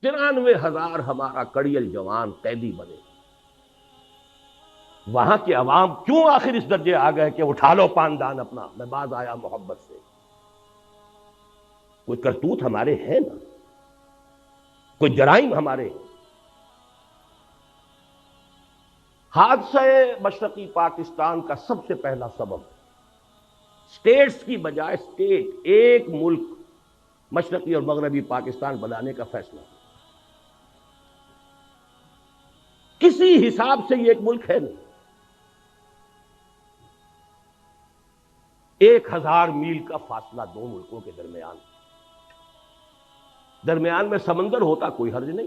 93,000 ہمارا کڑیل جوان قیدی بنے. وہاں کے عوام کیوں آخر اس درجے آ گئے کہ اٹھا لو پاندان اپنا، میں باز آیا محبت سے. کوئی کرتوت ہمارے ہیں نا، کوئی جرائم ہمارے. حادثہ مشرقی پاکستان کا سب سے پہلا سبب اسٹیٹس کی بجائے اسٹیٹ ایک ملک مشرقی اور مغربی پاکستان بنانے کا فیصلہ. کسی حساب سے یہ ایک ملک ہے نہیں. 1,000 میل کا فاصلہ دو ملکوں کے درمیان میں سمندر ہوتا کوئی حرج نہیں.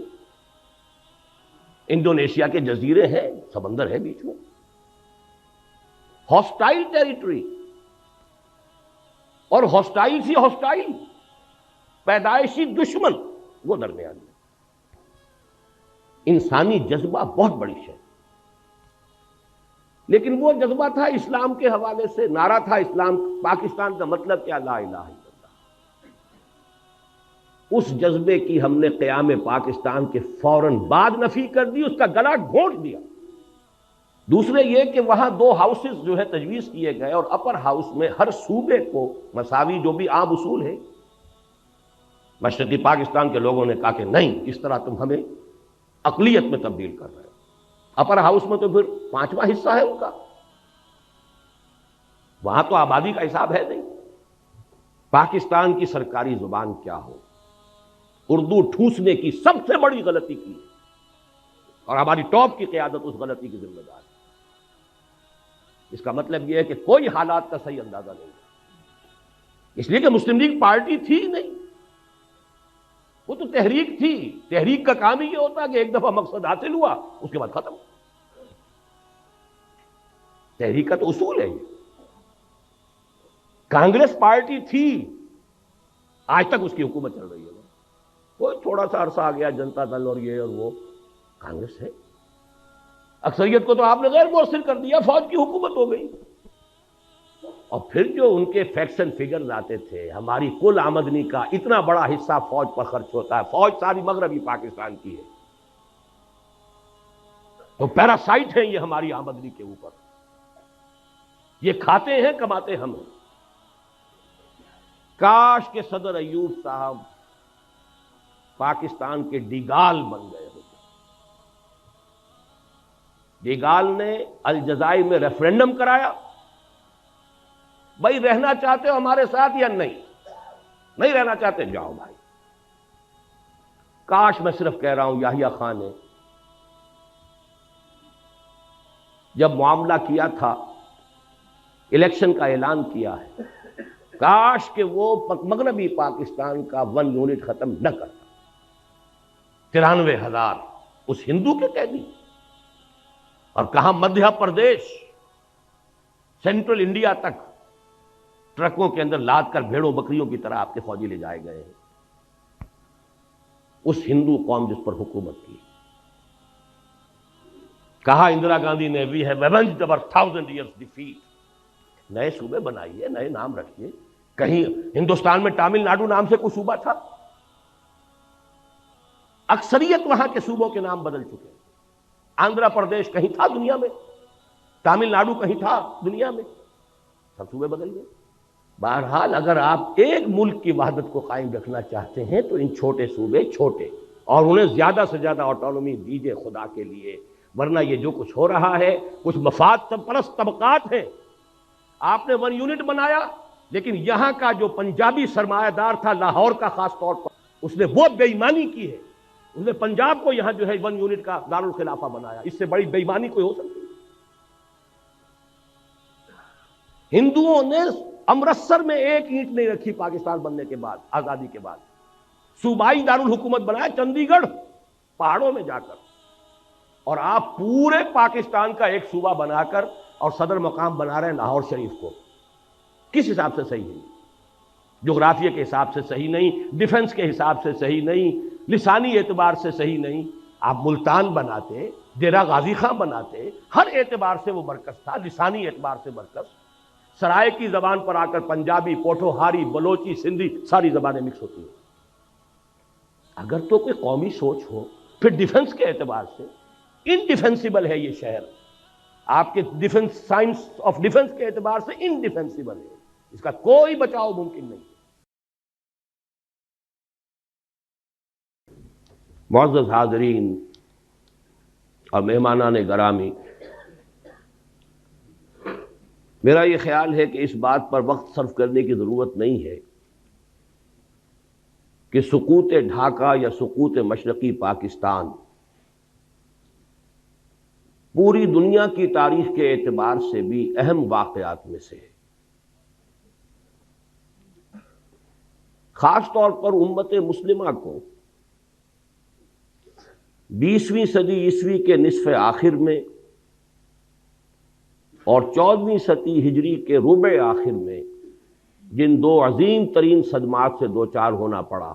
انڈونیشیا کے جزیرے ہیں، سمندر ہے بیچ میں. ہاسٹائل ٹیریٹری اور ہاسٹائل سی ہاسٹائل پیدائشی دشمن وہ درمیان میں. انسانی جذبہ بہت بڑی شے، لیکن وہ جذبہ تھا اسلام کے حوالے سے. نعرہ تھا اسلام پاکستان کا مطلب کیا؟ لا الہ الا اللہ. اس جذبے کی ہم نے قیام پاکستان کے فوراً بعد نفی کر دی، اس کا گلا گھونٹ دیا. دوسرے یہ کہ وہاں 2 ہاؤسز جو ہے تجویز کیے گئے، اور اپر ہاؤس میں ہر صوبے کو مساوی، جو بھی عام اصول ہے. مشرقی پاکستان کے لوگوں نے کہا کہ نہیں، اس طرح تم ہمیں اقلیت میں تبدیل کر رہے ہو. اپر ہاؤس میں تو پھر 5واں حصہ ہے ان کا، وہاں تو آبادی کا حساب ہے نہیں. پاکستان کی سرکاری زبان کیا ہو، اردو ٹھوسنے کی سب سے بڑی غلطی کی، اور ہماری ٹاپ کی قیادت اس غلطی کی ذمہ دار ہے. اس کا مطلب یہ ہے کہ کوئی حالات کا صحیح اندازہ نہیں ہے. اس لیے کہ مسلم لیگ پارٹی تھی نہیں، وہ تو تحریک تھی. تحریک کا کام ہی یہ ہوتا ہے کہ ایک دفعہ مقصد حاصل ہوا اس کے بعد ختم. تحریک کا تو اصول ہے یہ. کانگریس پارٹی تھی، آج تک اس کی حکومت چل رہی ہے. کوئی تھوڑا سا عرصہ آ گیا جنتا دل اور یہ اور وہ، کانگریس ہے. اکثریت کو تو آپ نے غیر مؤثر کر دیا، فوج کی حکومت ہو گئی. اور پھر جو ان کے فیکٹس اینڈ فگرز آتے تھے، ہماری کل آمدنی کا اتنا بڑا حصہ فوج پر خرچ ہوتا ہے. فوج ساری مغربی پاکستان کی ہے، تو پیراسائٹ ہیں یہ ہماری آمدنی کے اوپر. یہ کھاتے ہیں، کماتے ہم ہیں. کاش کہ صدر ایوب صاحب پاکستان کے ڈیگال بن گئے ہوتے. ڈیگال نے الجزائر میں ریفرینڈم کرایا، بھائی رہنا چاہتے ہو ہمارے ساتھ یا نہیں رہنا چاہتے جاؤ بھائی. کاش میں صرف کہہ رہا ہوں یحییٰ خان نے جب معاملہ کیا تھا، الیکشن کا اعلان کیا ہے، کاش کہ وہ مغربی پاکستان کا 1 یونٹ ختم نہ کرتا. 93,000 اس ہندو کے قیدی، اور کہاں مدھیہ پردیش سینٹرل انڈیا تک ٹرکوں کے اندر لاد کر بھیڑوں بکریوں کی طرح آپ کے فوجی لے جائے گئے ہیں. اس ہندو قوم جس پر حکومت کی. کہا اندرا گاندھی نے we have avenged over 1000 years defeat. نئے صوبے بنائیے، نئے نام رکھیے. کہیں ہندوستان میں تامل ناڈو نام سے کوئی صوبہ تھا؟ اکثریت وہاں کے صوبوں کے نام بدل چکے. آندھرا پردیش کہیں تھا دنیا میں؟ تامل ناڈو کہیں تھا دنیا میں؟ سب صوبے بدل گئے. بہرحال اگر آپ ایک ملک کی وحدت کو قائم رکھنا چاہتے ہیں تو ان چھوٹے صوبے چھوٹے، اور انہیں زیادہ سے زیادہ آٹونومی دیجیے خدا کے لیے. ورنہ یہ جو کچھ ہو رہا ہے، کچھ مفاد پرست طبقات ہیں. آپ نے 1 یونٹ بنایا، لیکن یہاں کا جو پنجابی سرمایہ دار تھا لاہور کا خاص طور پر، اس نے وہ بے ایمانی کی ہے. اس نے پنجاب کو یہاں جو ہے 1 یونٹ کا دارالخلافہ بنایا. اس سے بڑی بے ایمانی کوئی ہو سکتی؟ ہندوؤں نے امرتسر میں 1 اینٹ نہیں رکھی پاکستان بننے کے بعد، آزادی کے بعد. صوبائی دارالحکومت بنایا چندی گڑھ پہاڑوں میں جا کر. اور آپ پورے پاکستان کا ایک صوبہ بنا کر اور صدر مقام بنا رہے ہیں لاہور شریف کو. کس حساب سے صحیح ہے؟ جغرافیہ کے حساب سے صحیح نہیں، ڈیفنس کے حساب سے صحیح نہیں، لسانی اعتبار سے صحیح نہیں. آپ ملتان بناتے، ڈیرہ غازی خان بناتے، ہر اعتبار سے وہ مرکز تھا. لسانی اعتبار سے مرکز. سرائے کی زبان پر آ کر پنجابی، پوٹھوہاری، بلوچی، سندھی ساری زبانیں مکس ہوتی ہیں. اگر تو کوئی قومی سوچ ہو پھر ڈیفنس کے اعتبار سے انڈیفینسیبل ہے یہ شہر، آپ کے ڈیفنس، سائنس آف ڈیفنس کے اعتبار سے انڈیفینسیبل ہے، اس کا کوئی بچاؤ ممکن نہیں۔ معزز حاضرین اور مہمانان گرامی، میرا یہ خیال ہے کہ اس بات پر وقت صرف کرنے کی ضرورت نہیں ہے کہ سقوط ڈھاکہ یا سقوط مشرقی پاکستان پوری دنیا کی تاریخ کے اعتبار سے بھی اہم واقعات میں سے ہے۔ خاص طور پر امت مسلمہ کو 20ویں صدی عیسوی کے نصف آخر میں اور 14ویں صدی ہجری کے ربع آخر میں جن دو عظیم ترین صدمات سے دوچار ہونا پڑا،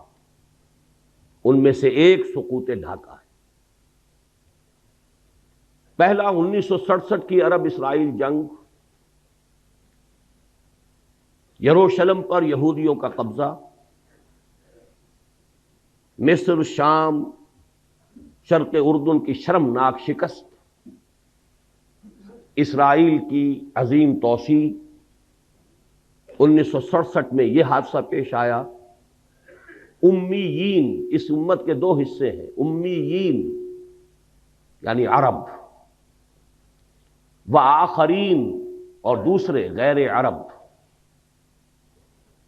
ان میں سے ایک سقوط ڈھاکہ ہے۔ پہلا 1967 کی عرب اسرائیل جنگ، یروشلم پر یہودیوں کا قبضہ، مصر، شام، شرق اردن کی شرمناک شکست، اسرائیل کی عظیم توسیع۔ 1967 میں یہ حادثہ پیش آیا، امیین، اس امت کے دو حصے ہیں، امیین یعنی عرب، وآخرین اور دوسرے غیر عرب۔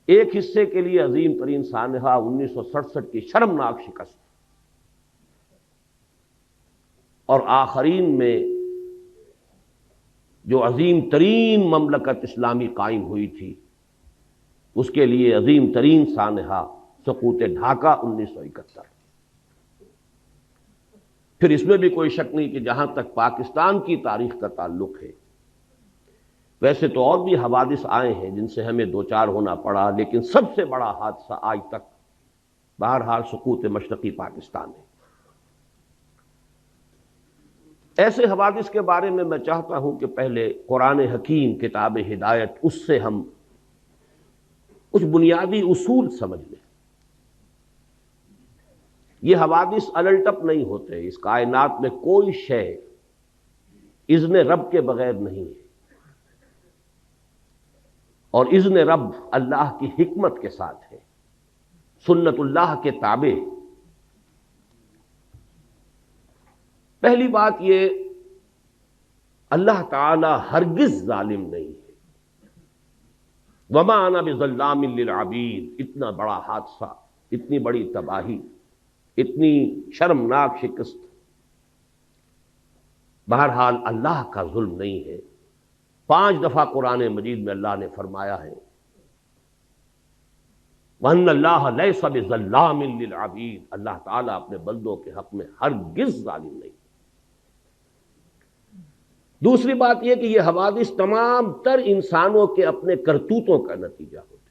ایک حصے کے لیے عظیم ترین سانحہ 1967 کی شرمناک شکست، اور آخرین میں جو عظیم ترین مملکت اسلامی قائم ہوئی تھی، اس کے لیے عظیم ترین سانحہ سقوط ڈھاکہ 1971۔ پھر اس میں بھی کوئی شک نہیں کہ جہاں تک پاکستان کی تاریخ کا تعلق ہے، ویسے تو اور بھی حوادث آئے ہیں جن سے ہمیں دوچار ہونا پڑا، لیکن سب سے بڑا حادثہ آج تک بہرحال سقوط مشرقی پاکستان ہے۔ ایسے حوادث کے بارے میں میں چاہتا ہوں کہ پہلے قرآن حکیم کتاب ہدایت، اس سے ہم کچھ بنیادی اصول سمجھ لیں۔ یہ حوادث الٹپ نہیں ہوتے، اس کائنات میں کوئی شے اذن رب کے بغیر نہیں ہے، اور اذن رب اللہ کی حکمت کے ساتھ ہے، سنت اللہ کے تابع۔ پہلی بات یہ، اللہ تعالی ہرگز ظالم نہیں ہے۔ وما انا بظلام للعبید، اتنا بڑا حادثہ، اتنی بڑی تباہی، اتنی شرمناک شکست، بہرحال اللہ کا ظلم نہیں ہے۔ 5 دفعہ قرآن مجید میں اللہ نے فرمایا ہے وَأَنَّ اللَّهَ لَيْسَ بِظَلَّامٍ لِّلْعَبِيدِ، اللہ تعالیٰ اپنے بندوں کے حق میں ہرگز ظالم نہیں۔ دوسری بات یہ کہ یہ حوادث تمام تر انسانوں کے اپنے کرتوتوں کا نتیجہ ہوتے ہیں۔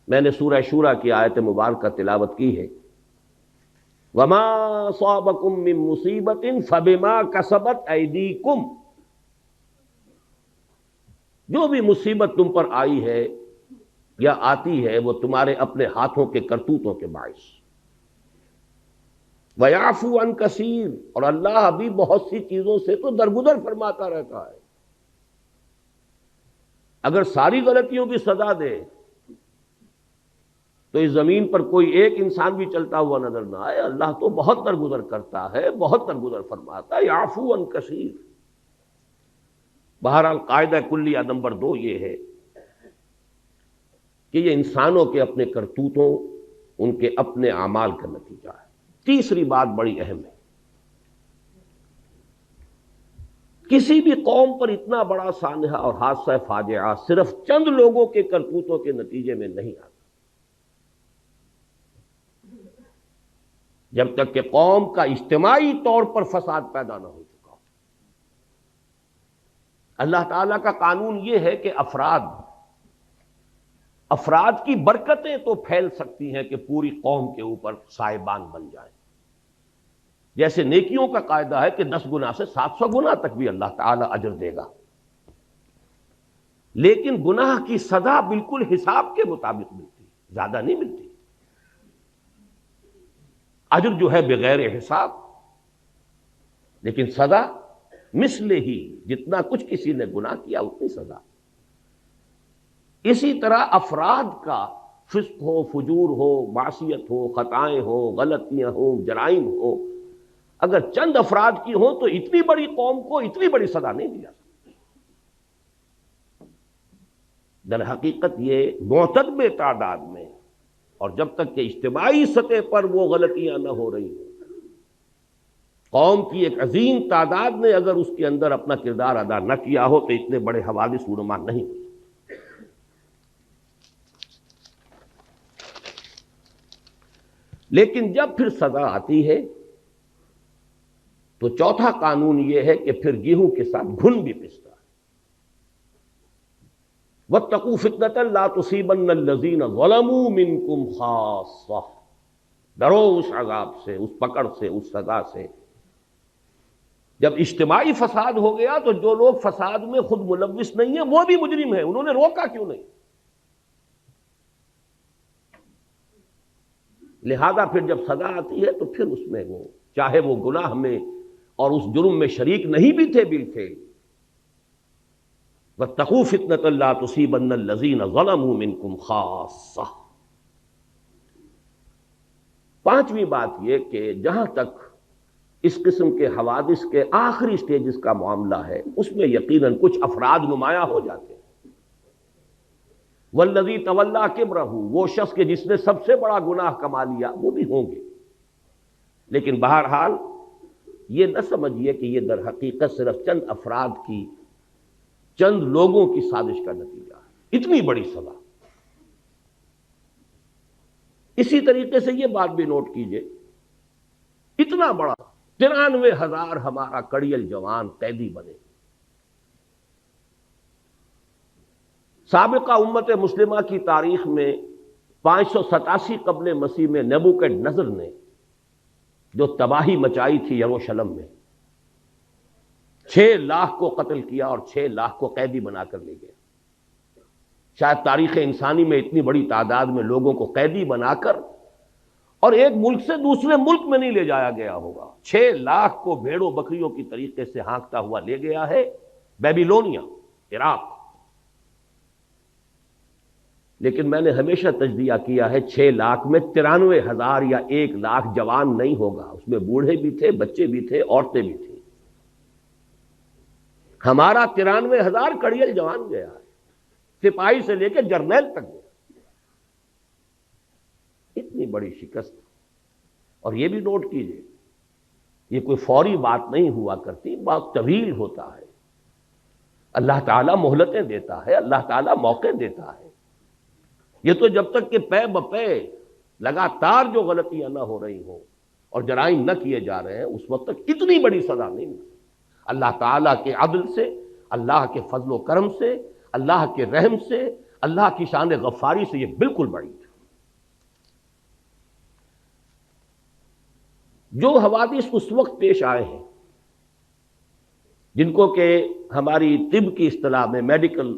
میں نے سورہ شورى کی آیت مبارکہ تلاوت کی ہے، وَمَا أَصَابَكُم مِّن مُّصِيبَةٍ فَبِمَا كَسَبَتْ أَيْدِيكُمْ، جو بھی مصیبت تم پر آئی ہے یا آتی ہے وہ تمہارے اپنے ہاتھوں کے کرتوتوں کے باعث۔ وَيَعْفُو عَن كَثِيرٍ، اور اللہ ابھی بہت سی چیزوں سے تو درگزر فرماتا رہتا ہے۔ اگر ساری غلطیوں کی سزا دے تو اس زمین پر کوئی ایک انسان بھی چلتا ہوا نظر نہ آئے۔ اللہ تو بہت درگزر کرتا ہے، بہت درگزر فرماتا ہے، یعفو عن کثیر۔ بہرحال قاعدہ کلیہ نمبر 2 یہ ہے کہ یہ انسانوں کے اپنے کرتوتوں، ان کے اپنے اعمال کا نتیجہ ہے۔ تیسری بات بڑی اہم ہے، کسی بھی قوم پر اتنا بڑا سانحہ اور حادثہ فاجعہ صرف چند لوگوں کے کرتوتوں کے نتیجے میں نہیں آتا۔ جب تک کہ قوم کا اجتماعی طور پر فساد پیدا نہ ہو چکا ہو۔ اللہ تعالیٰ کا قانون یہ ہے کہ افراد کی برکتیں تو پھیل سکتی ہیں کہ پوری قوم کے اوپر سائبان بن جائیں، جیسے نیکیوں کا قاعدہ ہے کہ 10 گنا سے 700 گنا تک بھی اللہ تعالیٰ اجر دے گا، لیکن گناہ کی سزا بالکل حساب کے مطابق ملتی، زیادہ نہیں ملتی۔ اجر جو ہے بغیر حساب، لیکن سزا مثل ہی، جتنا کچھ کسی نے گناہ کیا اتنی سزا۔ اسی طرح افراد کا فسق ہو، فجور ہو، معصیت ہو، خطائیں ہو، غلطیاں ہوں، جرائم ہو، اگر چند افراد کی ہوں تو اتنی بڑی قوم کو اتنی بڑی سزا نہیں دی جا سکتی۔ در حقیقت یہ معتدل تعداد میں، اور جب تک کہ اجتماعی سطح پر وہ غلطیاں نہ ہو رہی ہوں، قوم کی ایک عظیم تعداد نے اگر اس کے اندر اپنا کردار ادا نہ کیا ہو تو اتنے بڑے حوادث رونما نہیں ہو۔ لیکن جب پھر سزا آتی ہے تو چوتھا قانون یہ ہے کہ پھر گیہوں کے ساتھ گھن بھی پستا ہے۔ واتقوا فتنة لا تصيبن الذين ظلموا منكم خاصة، ڈرو اس عذاب سے، اس پکڑ سے، اس سزا سے۔ جب اجتماعی فساد ہو گیا تو جو لوگ فساد میں خود ملوث نہیں ہیں وہ بھی مجرم ہیں، انہوں نے روکا کیوں نہیں؟ لہذا پھر جب سزا آتی ہے تو پھر اس میں وہ چاہے وہ گناہ میں اور اس جرم میں شریک نہیں بھی تھے بالفعل، واتقوا فتنة لا تصيبن الذين ظلموا منكم خاصة۔ پانچویں بات یہ کہ جہاں تک اس قسم کے حوادث کے آخری سٹیجز کا معاملہ ہے اس میں یقیناً کچھ افراد نمایاں ہو جاتے ہیں۔ والذی تولی کبرہ، وہ شخص کے جس نے سب سے بڑا گناہ کما لیا، وہ بھی ہوں گے، لیکن بہرحال یہ نہ سمجھیے کہ یہ در حقیقت صرف چند افراد کی، چند لوگوں کی سازش کا نتیجہ ہے، اتنی بڑی سزا۔ اسی طریقے سے یہ بات بھی نوٹ کیجئے، اتنا بڑا 93,000 ہمارا کڑیل جوان قیدی بنے۔ سابقہ امت مسلمہ کی تاریخ میں 587 قبل مسیح میں نیبوکڈنیزر نے جو تباہی مچائی تھی یروشلم میں، 6 لاکھ کو قتل کیا اور 6 لاکھ کو قیدی بنا کر لے گیا۔ شاید تاریخ انسانی میں اتنی بڑی تعداد میں لوگوں کو قیدی بنا کر اور ایک ملک سے دوسرے ملک میں نہیں لے جایا گیا ہوگا۔ 6 لاکھ کو بھیڑوں بکریوں کی طریقے سے ہانکتا ہوا لے گیا ہے بیبیلونیا، عراق۔ لیکن میں نے ہمیشہ تجزیہ کیا ہے 6 لاکھ میں 93,000 یا 1 لاکھ جوان نہیں ہوگا، اس میں بوڑھے بھی تھے، بچے بھی تھے، عورتیں بھی تھیں۔ ہمارا 93,000 کڑیل جوان گیا ہے، سپاہی سے لے کے جرنیل تک گیا۔ اتنی بڑی شکست، اور یہ بھی نوٹ کیجئے یہ کوئی فوری بات نہیں ہوا کرتی، بات طویل ہوتا ہے۔ اللہ تعالیٰ مہلتیں دیتا ہے، اللہ تعالیٰ موقع دیتا ہے۔ یہ تو جب تک کہ پے بپے لگاتار جو غلطیاں نہ ہو رہی ہوں اور جرائم نہ کیے جا رہے ہیں اس وقت تک اتنی بڑی سزا نہیں ملتی۔ اللہ تعالیٰ کے عدل سے، اللہ کے فضل و کرم سے، اللہ کے رحم سے، اللہ کی شان غفاری سے یہ بالکل بڑی ہے۔ جو حوادث اس وقت پیش آئے ہیں جن کو کہ ہماری طب کی اصطلاح میں، میڈیکل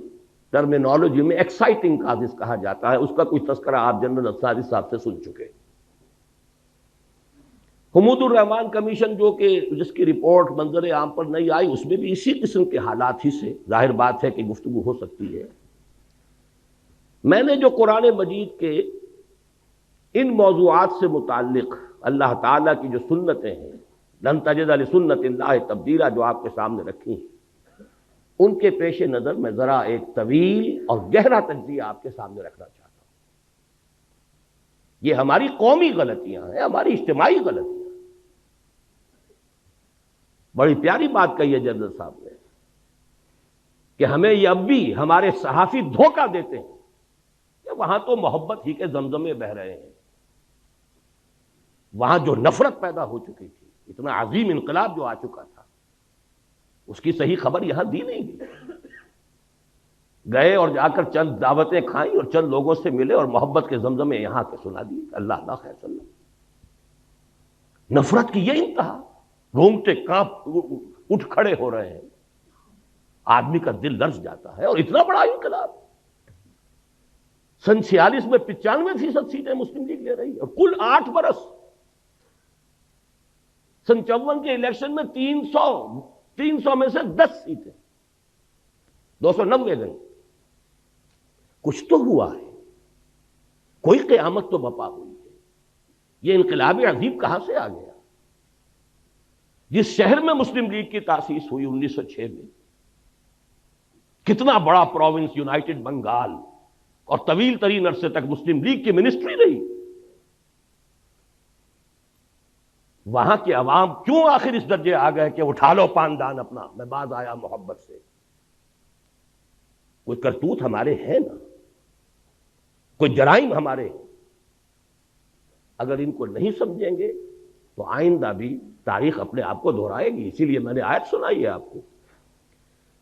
ٹرمینالوجی میں ایکسائٹنگ کازز کہا جاتا ہے، اس کا کوئی تذکرہ آپ جنرل انصاری صاحب سے سن چکے۔ حمود الرحمان کمیشن جو کہ جس کی رپورٹ منظر عام پر نہیں آئی، اس میں بھی اسی قسم کے حالات ہی سے ظاہر بات ہے کہ گفتگو ہو سکتی ہے۔ میں نے جو قرآن مجید کے ان موضوعات سے متعلق اللہ تعالیٰ کی جو سنتیں ہیں، لن تجد لسنت اللہ تبدیلا، جو آپ کے سامنے رکھی ہیں، ان کے پیش نظر میں ذرا ایک طویل اور گہرا تجزیہ آپ کے سامنے رکھنا چاہتا ہوں۔ یہ ہماری قومی غلطیاں ہیں، ہماری اجتماعی غلطیاں۔ بڑی پیاری بات کہی ہے جنرل صاحب نے کہ ہمیں یہ اب بھی ہمارے صحافی دھوکہ دیتے ہیں کہ وہاں تو محبت ہی کے زمزمے بہہ رہے ہیں، وہاں جو نفرت پیدا ہو چکی تھی، اتنا عظیم انقلاب جو آ چکا تھا، اس کی صحیح خبر یہاں دی نہیں گئی۔ گئے اور جا کر چند دعوتیں کھائیں اور چند لوگوں سے ملے اور محبت کے زمزمے یہاں کے سنا دیے، اللہ اللہ خیر صلی اللہ۔ نفرت کی یہ انتہا، رونگٹے کانپ اٹھ کھڑے ہو رہے ہیں، آدمی کا دل لرز جاتا ہے۔ اور اتنا بڑا انقلاب، سن 46 میں 95% سیٹیں مسلم لیگ لے رہی ہے، اور کل 8 برس سن 54 کے الیکشن میں 300 میں سے 10 سیٹیں 290 گئی. کچھ تو ہوا ہے، کوئی قیامت تو بپا ہوئی ہے. یہ انقلاب عظیم کہاں سے آ گیا؟ جس شہر میں مسلم لیگ کی تاسیس ہوئی 1906 میں، کتنا بڑا پروونس یونائٹڈ بنگال، اور طویل ترین عرصے تک مسلم لیگ کی منسٹری رہی. وہاں کے عوام کیوں آخر اس درجے آ گئے کہ اٹھا لو پاندان اپنا، میں باز آیا محبت سے؟ کوئی کرتوت ہمارے ہیں نا، کوئی جرائم ہمارے ہیں. اگر ان کو نہیں سمجھیں گے تو آئندہ بھی تاریخ اپنے آپ کو دہرائے گی. اسی لیے میں نے آیت سنائی ہے آپ کو.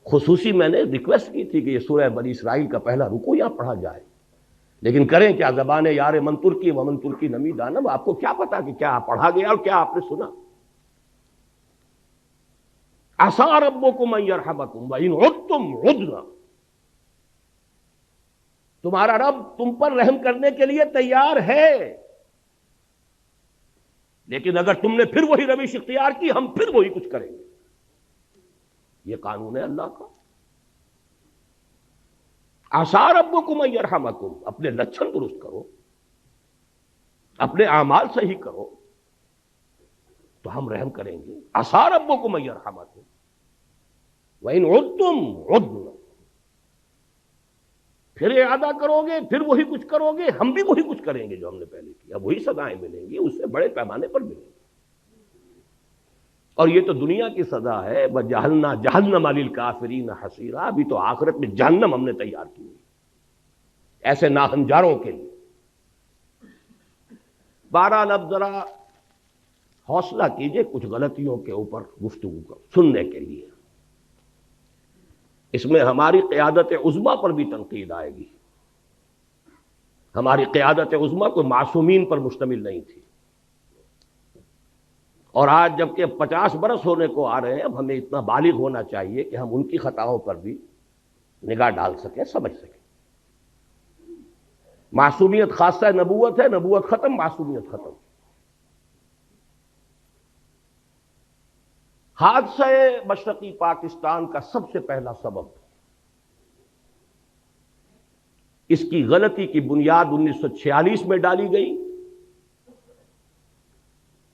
خصوصی میں نے ریکویسٹ کی تھی کہ یہ سورہ بنی اسرائیل کا پہلا رکوع یہاں پڑھا جائے، لیکن کریں کیا، زبان یار من ترکی و من ترکی نمی دانب. آپ کو کیا پتا کہ کیا پڑھا گیا اور کیا آپ نے سنا؟ عسیٰ ربکم ان یرحمکم وان عدتم عدنا. تمہارا رب تم پر رحم کرنے کے لیے تیار ہے، لیکن اگر تم نے پھر وہی روش اختیار کی، ہم پھر وہی کچھ کریں گے. یہ قانون ہے اللہ کا. عسیٰ ربکم ان یرحمکم. اپنے لچھن درست کرو، اپنے اعمال صحیح کرو تو ہم رحم کریں گے. عسیٰ ربکم ان یرحمکم وان عدتم عدنا. پھر اعادہ کرو گے، پھر وہی کچھ کرو گے، ہم بھی وہی کچھ کریں گے جو ہم نے پہلے کیا. وہی سزائیں ملیں گی، اس سے بڑے پیمانے پر ملیں گی. اور یہ تو دنیا کی سزا ہے. وَجَعَلْنَا جَهَنَّمَ لِلْكَافِرِينَ حَصِيرًا. ابھی تو آخرت میں جہنم ہم نے تیار کی ہوئی ایسے ناہنجاروں کے لیے. بہرحال اب ذرا حوصلہ کیجئے کچھ غلطیوں کے اوپر گفتگو کو سننے کے لیے. اس میں ہماری قیادت عظمیٰ پر بھی تنقید آئے گی. ہماری قیادت عظمیٰ کوئی معصومین پر مشتمل نہیں تھی، اور آج جبکہ 50 برس ہونے کو آ رہے ہیں، اب ہمیں اتنا بالغ ہونا چاہیے کہ ہم ان کی خطاؤں پر بھی نگاہ ڈال سکیں، سمجھ سکیں. معصومیت خاصہ نبوت ہے، نبوت ختم، معصومیت ختم. حادثہ مشرقی پاکستان کا سب سے پہلا سبب، اس کی غلطی کی بنیاد 1946 میں ڈالی گئی،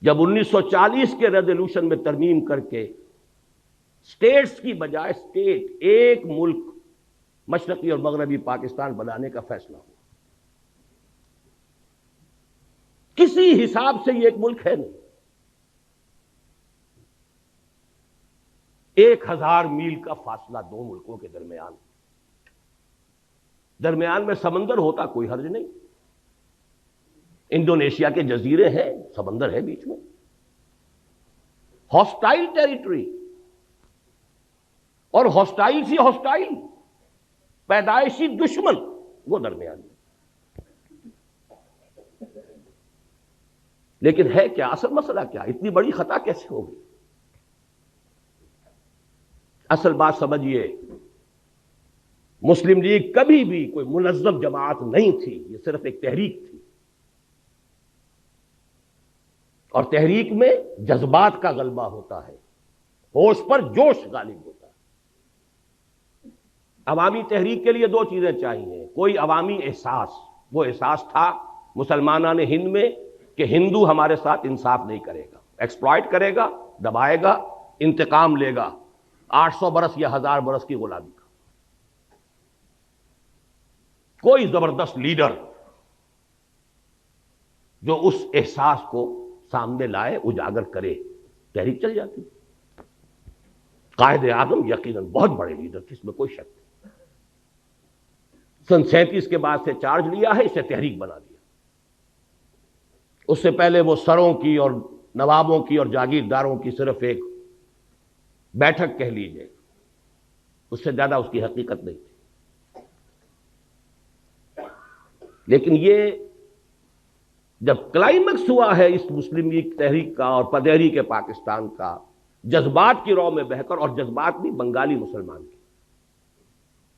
جب 1940 کے ریزولوشن میں ترمیم کر کے اسٹیٹس کی بجائے ایک ملک مشرقی اور مغربی پاکستان بنانے کا فیصلہ ہوا. کسی حساب سے یہ ایک ملک ہے نہیں. 1000 میل کا فاصلہ دو ملکوں کے درمیان میں سمندر ہوتا کوئی حرج نہیں. انڈونیشیا کے جزیرے ہیں، سمندر ہے بیچ میں. ہاسٹائل ٹیریٹری، اور ہاسٹائل سی ہاسٹائل پیدائشی دشمن وہ درمیان میں. لیکن ہے کیا اصل مسئلہ؟ کیا اتنی بڑی خطا کیسے ہوگی؟ اصل بات سمجھیے، مسلم لیگ کبھی بھی کوئی منظم جماعت نہیں تھی، یہ صرف ایک تحریک تھی. اور تحریک میں جذبات کا غلبہ ہوتا ہے، ہوش پر جوش غالب ہوتا ہے. عوامی تحریک کے لیے دو چیزیں چاہیے. کوئی عوامی احساس، وہ احساس تھا مسلمانان ہند میں کہ ہندو ہمارے ساتھ انصاف نہیں کرے گا، ایکسپلائٹ کرے گا، دبائے گا، انتقام لے گا 800 برس یا 1000 برس کی غلامی کا. کوئی زبردست لیڈر جو اس احساس کو سامنے لائے، اجاگر کرے، تحریک چل جاتی. قائد اعظم یقیناً بہت بڑے لیڈر تھے، اس میں کوئی شک نہیں. سن 37 کے بعد سے چارج لیا ہے، اسے تحریک بنا دیا. اس سے پہلے وہ سروں کی اور نوابوں کی اور جاگیرداروں کی صرف ایک بیٹھک کہہ لیجئے، اس سے زیادہ اس کی حقیقت نہیں تھی. لیکن یہ جب کلائمیکس ہوا ہے اس مسلم لیگ تحریک کا اور تحریک پاکستان کا، جذبات کی رو میں بہ کر، اور جذبات بھی بنگالی مسلمان کی.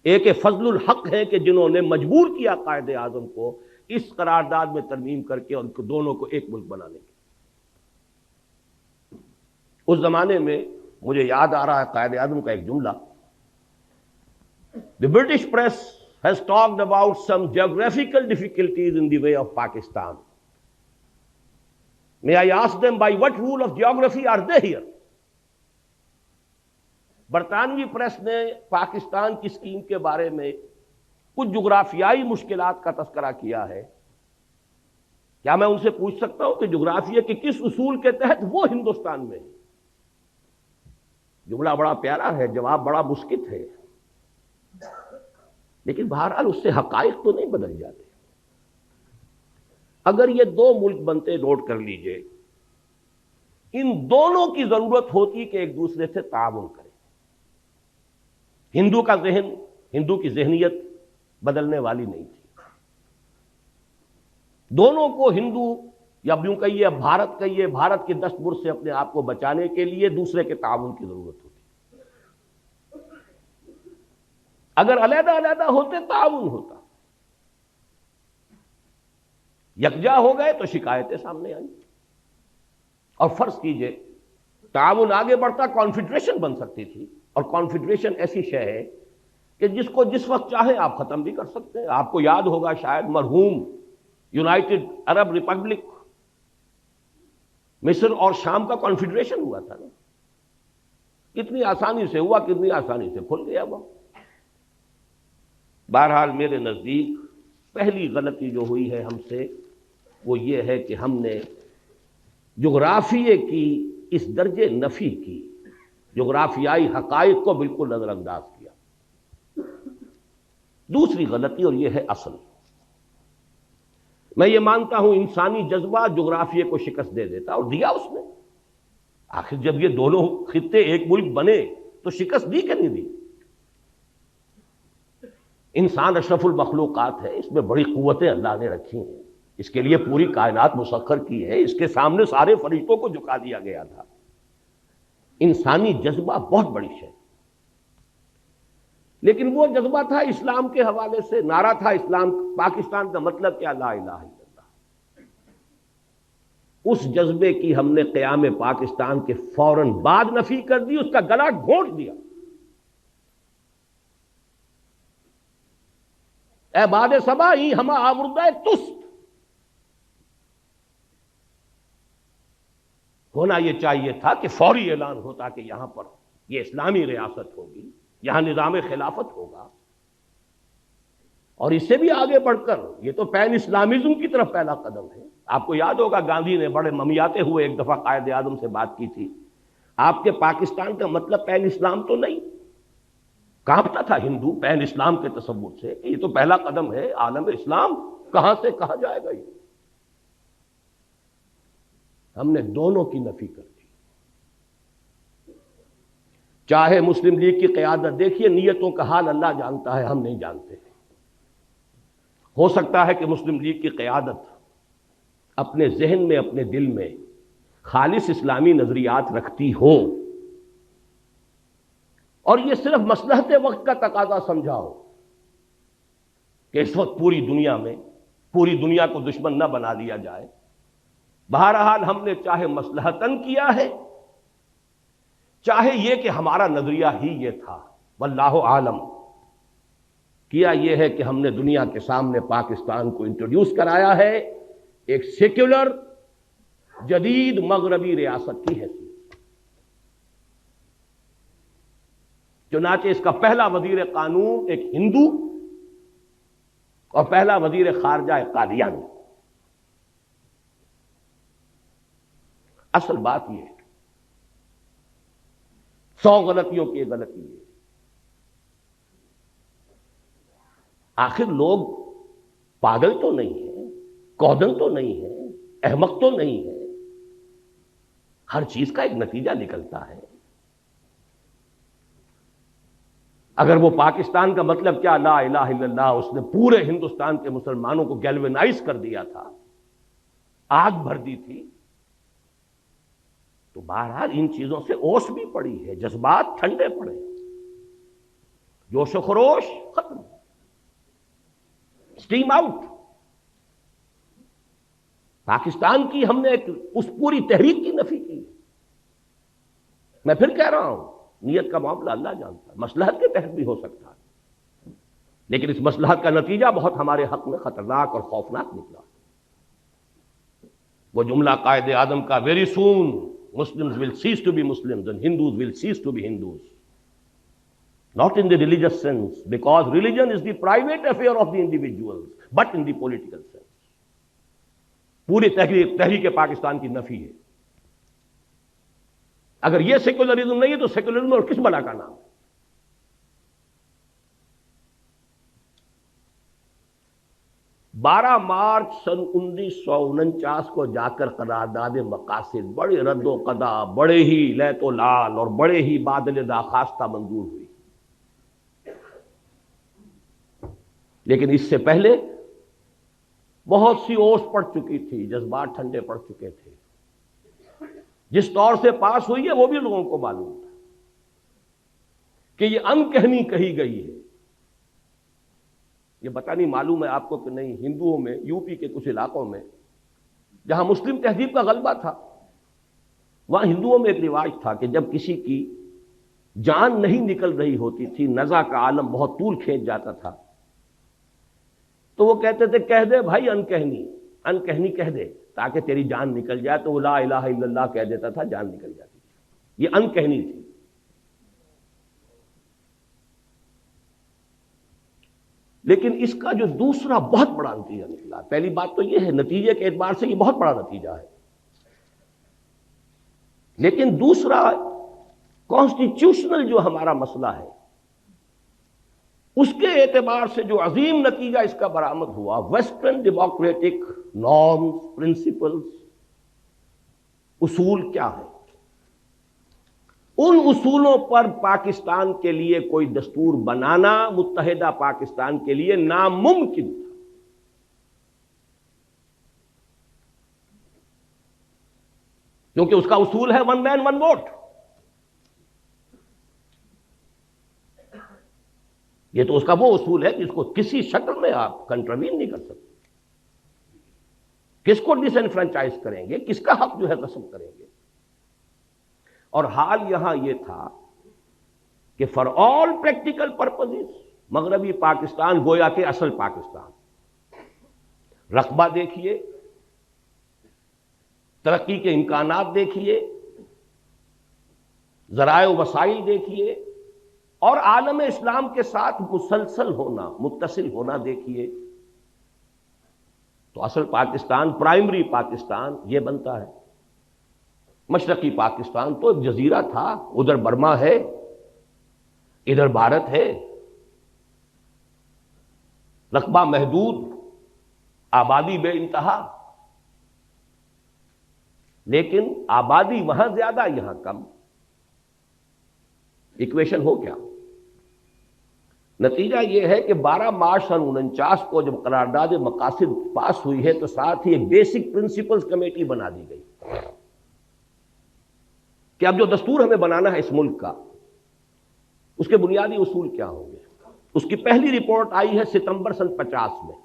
ایک فضل الحق ہیں کہ جنہوں نے مجبور کیا قائد اعظم کو اس قرارداد میں ترمیم کر کے اور دونوں کو ایک ملک بنانے کے. اس زمانے میں مجھے یاد آ رہا ہے قائد اعظم کا ایک جملہ، The British press has talked about some geographical difficulties in the way of Pakistan. May I ask them by what rule of geography are they here? برطانوی پریس نے پاکستان کی اسکیم کے بارے میں کچھ جغرافیائی مشکلات کا تذکرہ کیا ہے. کیا میں ان سے پوچھ سکتا ہوں کہ جغرافیہ کے کس اصول کے تحت وہ ہندوستان میں ہے؟ جملہ بڑا پیارا ہے، جواب بڑا مسکت ہے، لیکن بہرحال اس سے حقائق تو نہیں بدل جاتے. اگر یہ دو ملک بنتے، نوٹ کر لیجئے، ان دونوں کی ضرورت ہوتی کہ ایک دوسرے سے تعاون کریں. ہندو کا ذہن، ہندو کی ذہنیت بدلنے والی نہیں تھی. دونوں کو ہندو یا یوں کہیے بھارت کہیے، بھارت کے دستبر سے اپنے آپ کو بچانے کے لیے دوسرے کے تعاون کی ضرورت ہوتی. اگر علیحدہ علیحدہ ہوتے تعاون ہوتا، یکجا ہو گئے تو شکایتیں سامنے آئیں. اور فرض کیجئے تعاون آگے بڑھتا، کانفیڈریشن بن سکتی تھی. اور کانفیڈریشن ایسی شے ہے کہ جس کو جس وقت چاہے آپ ختم بھی کر سکتے ہیں. آپ کو یاد ہوگا شاید مرحوم یونائٹڈ عرب ریپبلک مصر اور شام کا کانفیڈریشن ہوا تھا نا. کتنی آسانی سے ہوا، کتنی آسانی سے کھل گیا وہ. بہرحال میرے نزدیک پہلی غلطی جو ہوئی ہے ہم سے وہ یہ ہے کہ ہم نے جغرافیے کی اس درجے نفی کی، جغرافیائی حقائق کو بالکل نظر انداز کیا. دوسری غلطی، اور یہ ہے اصل، میں یہ مانتا ہوں انسانی جذبہ جغرافیے کو شکست دے دیتا، اور دیا اس نے. آخر جب یہ دونوں خطے ایک ملک بنے تو شکست دی کہ نہیں دی؟ انسان اشرف المخلوقات ہے، اس میں بڑی قوتیں اللہ نے رکھی ہیں، اس کے لیے پوری کائنات مسخر کی ہے، اس کے سامنے سارے فرشتوں کو جھکا دیا گیا تھا. انسانی جذبہ بہت بڑی شے، لیکن وہ جذبہ تھا اسلام کے حوالے سے. نعرہ تھا اسلام، پاکستان کا مطلب کیا؟ لا الہ الا اللہ. اس جذبے کی ہم نے قیام پاکستان کے فوراً بعد نفی کر دی، اس کا گلا گھونٹ دیا. اے باد صبا ای ہما آوردہ تست. ہونا یہ چاہیے تھا کہ فوری اعلان ہوتا کہ یہاں پر یہ اسلامی ریاست ہوگی، یہاں نظام خلافت ہوگا. اور اس سے بھی آگے بڑھ کر یہ تو پین اسلامزم کی طرف پہلا قدم ہے. آپ کو یاد ہوگا گاندھی نے بڑے ممیاتے ہوئے ایک دفعہ قائد اعظم سے بات کی تھی. آپ کے پاکستان کا مطلب پین اسلام تو نہیں؟ کانپتا تھا ہندو پین اسلام کے تصور سے کہ یہ تو پہلا قدم ہے، عالم اسلام کہاں سے کہاں جائے گا. یہ ہم نے دونوں کی نفی کر دی. چاہے مسلم لیگ کی قیادت، دیکھیے نیتوں کا حال اللہ جانتا ہے، ہم نہیں جانتے. ہو سکتا ہے کہ مسلم لیگ کی قیادت اپنے ذہن میں، اپنے دل میں خالص اسلامی نظریات رکھتی ہو، اور یہ صرف مصلحت وقت کا تقاضا سمجھا ہو کہ اس وقت پوری دنیا میں پوری دنیا کو دشمن نہ بنا لیا جائے. بہرحال ہم نے چاہے مصلحتاً کیا ہے، چاہے یہ کہ ہمارا نظریہ ہی یہ تھا، واللہ عالم، کیا یہ ہے کہ ہم نے دنیا کے سامنے پاکستان کو انٹروڈیوس کرایا ہے ایک سیکولر جدید مغربی ریاست کی حیثیت. چنانچہ اس کا پہلا وزیر قانون ایک ہندو اور پہلا وزیر خارجہ ایک قادیانی. اصل بات یہ ہے، 100 غلطیوں کی ایک غلطی ہے. آخر لوگ پاگل تو نہیں ہیں، کودن تو نہیں ہے، احمق تو نہیں ہے. ہر چیز کا ایک نتیجہ نکلتا ہے. اگر وہ پاکستان کا مطلب کیا لا الہ الا اللہ، اس نے پورے ہندوستان کے مسلمانوں کو گیلوینائز کر دیا تھا، آگ بھر دی تھی، تو بہرحال ان چیزوں سے اوس بھی پڑی ہے، جذبات ٹھنڈے پڑے، جوش و خروش ختم، اسٹیم آؤٹ. پاکستان کی ہم نے اس پوری تحریک کی نفی کی. میں پھر کہہ رہا ہوں، نیت کا معاملہ اللہ جانتا ہے، مصلحت کے تحت بھی ہو سکتا ہے، لیکن اس مصلحت کا نتیجہ بہت ہمارے حق میں خطرناک اور خوفناک نکلا۔ وہ جملہ قائد اعظم کا very soon Muslims will cease to be Muslims and Hindus will cease to be Hindus. Not in the religious sense, because religion is the private affair of the individuals, but in the political sense. پوری تحریک پاکستان کی نفی ہے۔ اگر یہ secularism نہیں ہے تو سیکولرزم اور کس بلا کا نام ہے؟ 12 مارچ سن 1949 کو جا کر قرارداد مقاصد بڑے رد و قدا، بڑے ہی لیت و لال اور بڑے ہی بادل داخواستہ منظور ہوئی، لیکن اس سے پہلے بہت سی اوس پڑ چکی تھی، جذبات ٹھنڈے پڑ چکے تھے۔ جس طور سے پاس ہوئی ہے وہ بھی لوگوں کو معلوم تھا کہ یہ انکہنی کہی گئی ہے۔ یہ پتہ نہیں معلوم ہے آپ کو کہ نہیں، ہندوؤں میں یو پی کے کچھ علاقوں میں جہاں مسلم تہذیب کا غلبہ تھا، وہاں ہندوؤں میں ایک رواج تھا کہ جب کسی کی جان نہیں نکل رہی ہوتی تھی، نزع کا عالم بہت طول کھینچ جاتا تھا، تو وہ کہتے تھے کہہ دے بھائی انکہنی کہہ دے تاکہ تیری جان نکل جائے، تو وہ لا الہ الا اللہ کہہ دیتا تھا، جان نکل جاتی تھی۔ یہ انکہنی تھی۔ لیکن اس کا جو دوسرا بہت بڑا نتیجہ نکلا، پہلی بات تو یہ ہے نتیجے کے اعتبار سے یہ بہت بڑا نتیجہ ہے، لیکن دوسرا کانسٹیٹیوشنل جو ہمارا مسئلہ ہے اس کے اعتبار سے جو عظیم نتیجہ اس کا برآمد ہوا، ویسٹرن ڈیموکریٹک نارمز، پرنسپلز، اصول کیا ہے؟ ان اصولوں پر پاکستان کے لیے کوئی دستور بنانا متحدہ پاکستان کے لیے ناممکن تھا۔ کیونکہ اس کا اصول ہے ون مین ون ووٹ۔ یہ تو اس کا وہ اصول ہے جس کو کسی شکل میں آپ کنٹروین نہیں کر سکتے۔ کس کو ڈس انفرنچائز کریں گے، کس کا حق جو ہے غصب کریں گے؟ اور حال یہاں یہ تھا کہ فار آل پریکٹیکل پرپزز مغربی پاکستان گویا کہ اصل پاکستان، رقبہ دیکھیے، ترقی کے امکانات دیکھیے، ذرائع و وسائل دیکھیے، اور عالم اسلام کے ساتھ مسلسل ہونا، متصل ہونا دیکھیے، تو اصل پاکستان، پرائمری پاکستان یہ بنتا ہے۔ مشرقی پاکستان تو ایک جزیرہ تھا، ادھر برما ہے، ادھر بھارت ہے، رقبہ محدود، آبادی بے انتہا، لیکن آبادی وہاں زیادہ یہاں کم۔ ایکویشن ہو کیا؟ نتیجہ یہ ہے کہ 12 مارچ سن 49 کو جب قرارداد مقاصد پاس ہوئی ہے تو ساتھ ہی ایک بیسک پرنسپلز کمیٹی بنا دی گئی کہ اب جو دستور ہمیں بنانا ہے اس ملک کا، اس کے بنیادی اصول کیا ہوں گے۔ اس کی پہلی رپورٹ آئی ہے ستمبر سن 50 میں،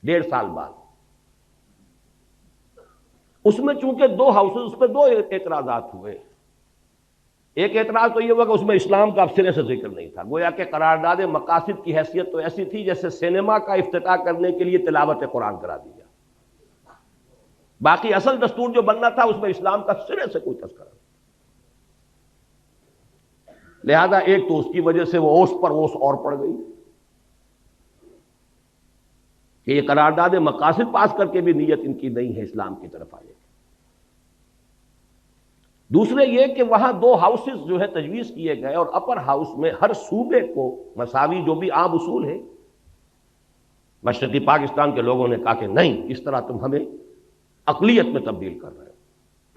1.5 سال بعد۔ اس میں چونکہ 2 ہاؤسز، اس پہ 2 اعتراضات ہوئے۔ ایک اعتراض تو یہ ہوا کہ اس میں اسلام کا اب سرے سے ذکر نہیں تھا، گویا کہ قرارداد مقاصد کی حیثیت تو ایسی تھی جیسے سینما کا افتتاح کرنے کے لیے تلاوت قرآن کرا دی جائے، باقی اصل دستور جو بننا تھا اس میں اسلام کا سرے سے کوئی تذکرہ نہیں۔ لہذا ایک تو اس کی وجہ سے وہ اوس پر اوس اور پڑ گئی کہ یہ قرارداد مقاصد پاس کر کے بھی نیت ان کی نہیں ہے اسلام کی طرف آنے کی۔ دوسرے یہ کہ وہاں 2 ہاؤسز جو ہے تجویز کیے گئے، اور اپر ہاؤس میں ہر صوبے کو مساوی جو بھی عام اصول ہے، مشرقی پاکستان کے لوگوں نے کہا کہ نہیں، اس طرح تم ہمیں اقلیت میں تبدیل کر رہے ہو۔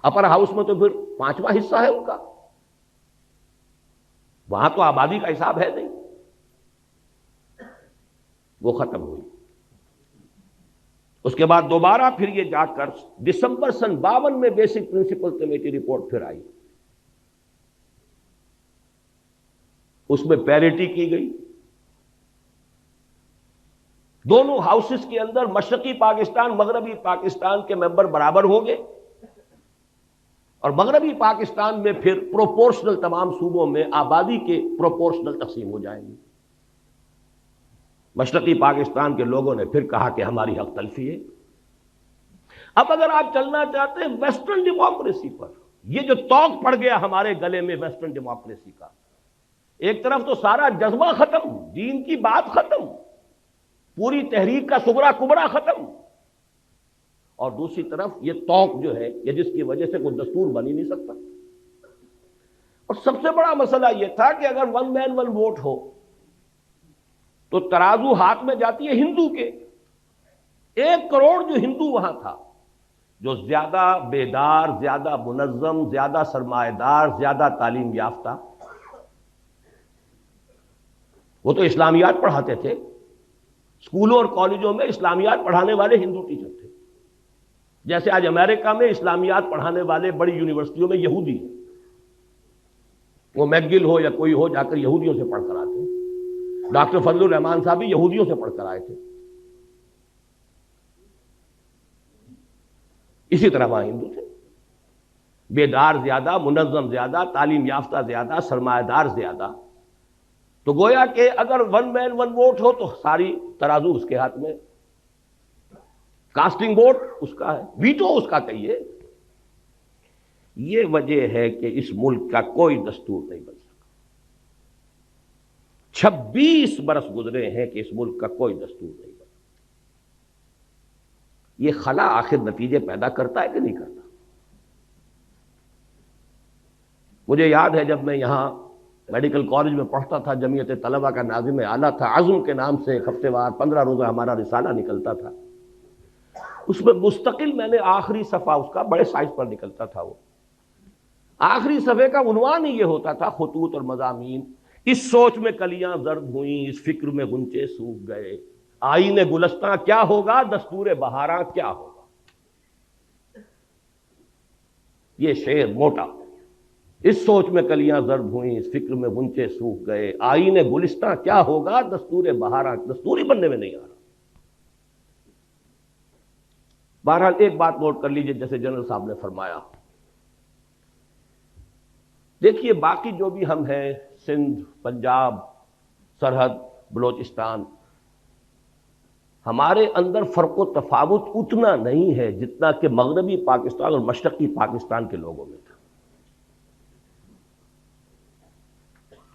اپر ہاؤس میں تو پھر 5واں حصہ ہے ان کا، وہاں تو آبادی کا حساب ہے نہیں، وہ ختم ہوئی۔ اس کے بعد دوبارہ پھر یہ جا کر دسمبر سن 52 میں بیسک پرنسپل کمیٹی رپورٹ پھر آئی، اس میں پیریٹی کی گئی، دونوں ہاؤسز کے اندر مشرقی پاکستان، مغربی پاکستان کے ممبر برابر ہوں گے، اور مغربی پاکستان میں پھر پروپورشنل تمام صوبوں میں آبادی کے پروپورشنل تقسیم ہو جائیں گی۔ مشرقی پاکستان کے لوگوں نے پھر کہا کہ ہماری حق تلفی ہے۔ اب اگر آپ چلنا چاہتے ہیں ویسٹرن ڈیموکریسی پر، یہ جو توق پڑ گیا ہمارے گلے میں ویسٹرن ڈیموکریسی کا، ایک طرف تو سارا جذبہ ختم، دین کی بات ختم، پوری تحریک کا صغرا کبرا ختم، اور دوسری طرف یہ توق جو ہے یہ جس کی وجہ سے کوئی دستور بن ہی نہیں سکتا۔ اور سب سے بڑا مسئلہ یہ تھا کہ اگر ون مین ون ووٹ ہو تو ترازو ہاتھ میں جاتی ہے ہندو کے، 1 کروڑ جو ہندو وہاں تھا، جو زیادہ بیدار، زیادہ منظم، زیادہ سرمایہ دار، زیادہ تعلیم یافتہ، وہ تو اسلامیات پڑھاتے تھے، اسکولوں اور کالجوں میں اسلامیات پڑھانے والے ہندو ٹیچر تھے، جیسے آج امریکہ میں اسلامیات پڑھانے والے بڑی یونیورسٹیوں میں یہودی ہیں، وہ میکگل ہو یا کوئی ہو، جا کر یہودیوں سے پڑھ کر آتے ہیں۔ ڈاکٹر فضل الرحمان صاحب بھی یہودیوں سے پڑھ کر آئے تھے۔ اسی طرح وہاں ہندو تھے، بیدار زیادہ، منظم زیادہ، تعلیم یافتہ زیادہ، سرمایہ دار زیادہ۔ تو گویا کہ اگر ون مین ون ووٹ ہو تو ساری ترازو اس کے ہاتھ میں، کاسٹنگ ووٹ اس کا ہے، ویٹو اس کا کہیے۔ یہ وجہ ہے کہ اس ملک کا کوئی دستور نہیں بن سکا۔ 26 برس گزرے ہیں کہ اس ملک کا کوئی دستور نہیں بنا۔ یہ خلا آخر نتیجے پیدا کرتا ہے کہ نہیں کرتا؟ مجھے یاد ہے جب میں یہاں میڈیکل کالج میں پڑھتا تھا، جمعیت طلبہ کا ناظم اعلیٰ تھا، عزم کے نام سے ایک ہفتے وار 15 روزہ ہمارا رسالہ نکلتا تھا، اس میں مستقل میں نے آخری صفحہ اس کا بڑے سائز پر نکلتا تھا، وہ آخری صفحے کا عنوان ہی یہ ہوتا تھا، خطوط اور مضامین: اس سوچ میں کلیاں زرد ہوئیں، اس فکر میں غنچے سوکھ گئے، آئین گلستاں کیا ہوگا، دستور بہاراں کیا ہوگا۔ یہ شعر موٹا: اس سوچ میں کلیاں زرد ہوئیں، اس فکر میں غنچے سوکھ گئے، آئین گلستاں کیا ہوگا، دستور بہاراں، دستوری بننے میں نہیں آ رہا۔ بہرحال ایک بات نوٹ کر لیجئے، جیسے جنرل صاحب نے فرمایا، دیکھیے باقی جو بھی ہم ہیں، سندھ، پنجاب، سرحد، بلوچستان، ہمارے اندر فرق و تفاوت اتنا نہیں ہے جتنا کہ مغربی پاکستان اور مشرقی پاکستان کے لوگوں میں تھا۔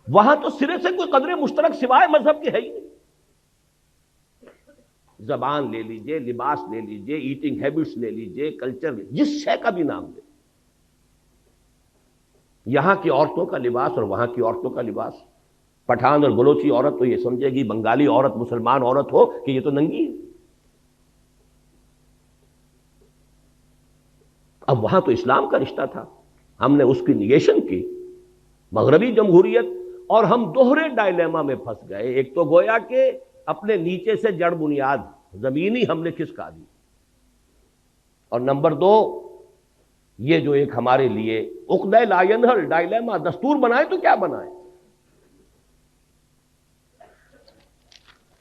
وہاں تو سرے سے کوئی قدر مشترک سوائے مذہب کے ہے ہی نہیں۔ زبان لے لیجئے، لباس لے لیجئے، ایٹنگ ہیبٹس لے لیجئے، کلچر، جس شے کا بھی نام لے، یہاں کی عورتوں کا لباس اور وہاں کی عورتوں کا لباس، پٹھان اور بلوچی عورت تو یہ سمجھے گی، بنگالی عورت مسلمان عورت ہو کہ یہ تو ننگی ہے۔ اب وہاں تو اسلام کا رشتہ تھا، ہم نے اس کی نیگیشن کی، مغربی جمہوریت، اور ہم دوہرے ڈائلیما میں پھنس گئے۔ ایک تو گویا کہ اپنے نیچے سے جڑ بنیاد زمینی ہم نے کھسکا دی، اور نمبر 2 یہ جو ایک ہمارے لیے عقدہ لا ینحل ڈائلیما، دستور بنائے تو کیا بنائے۔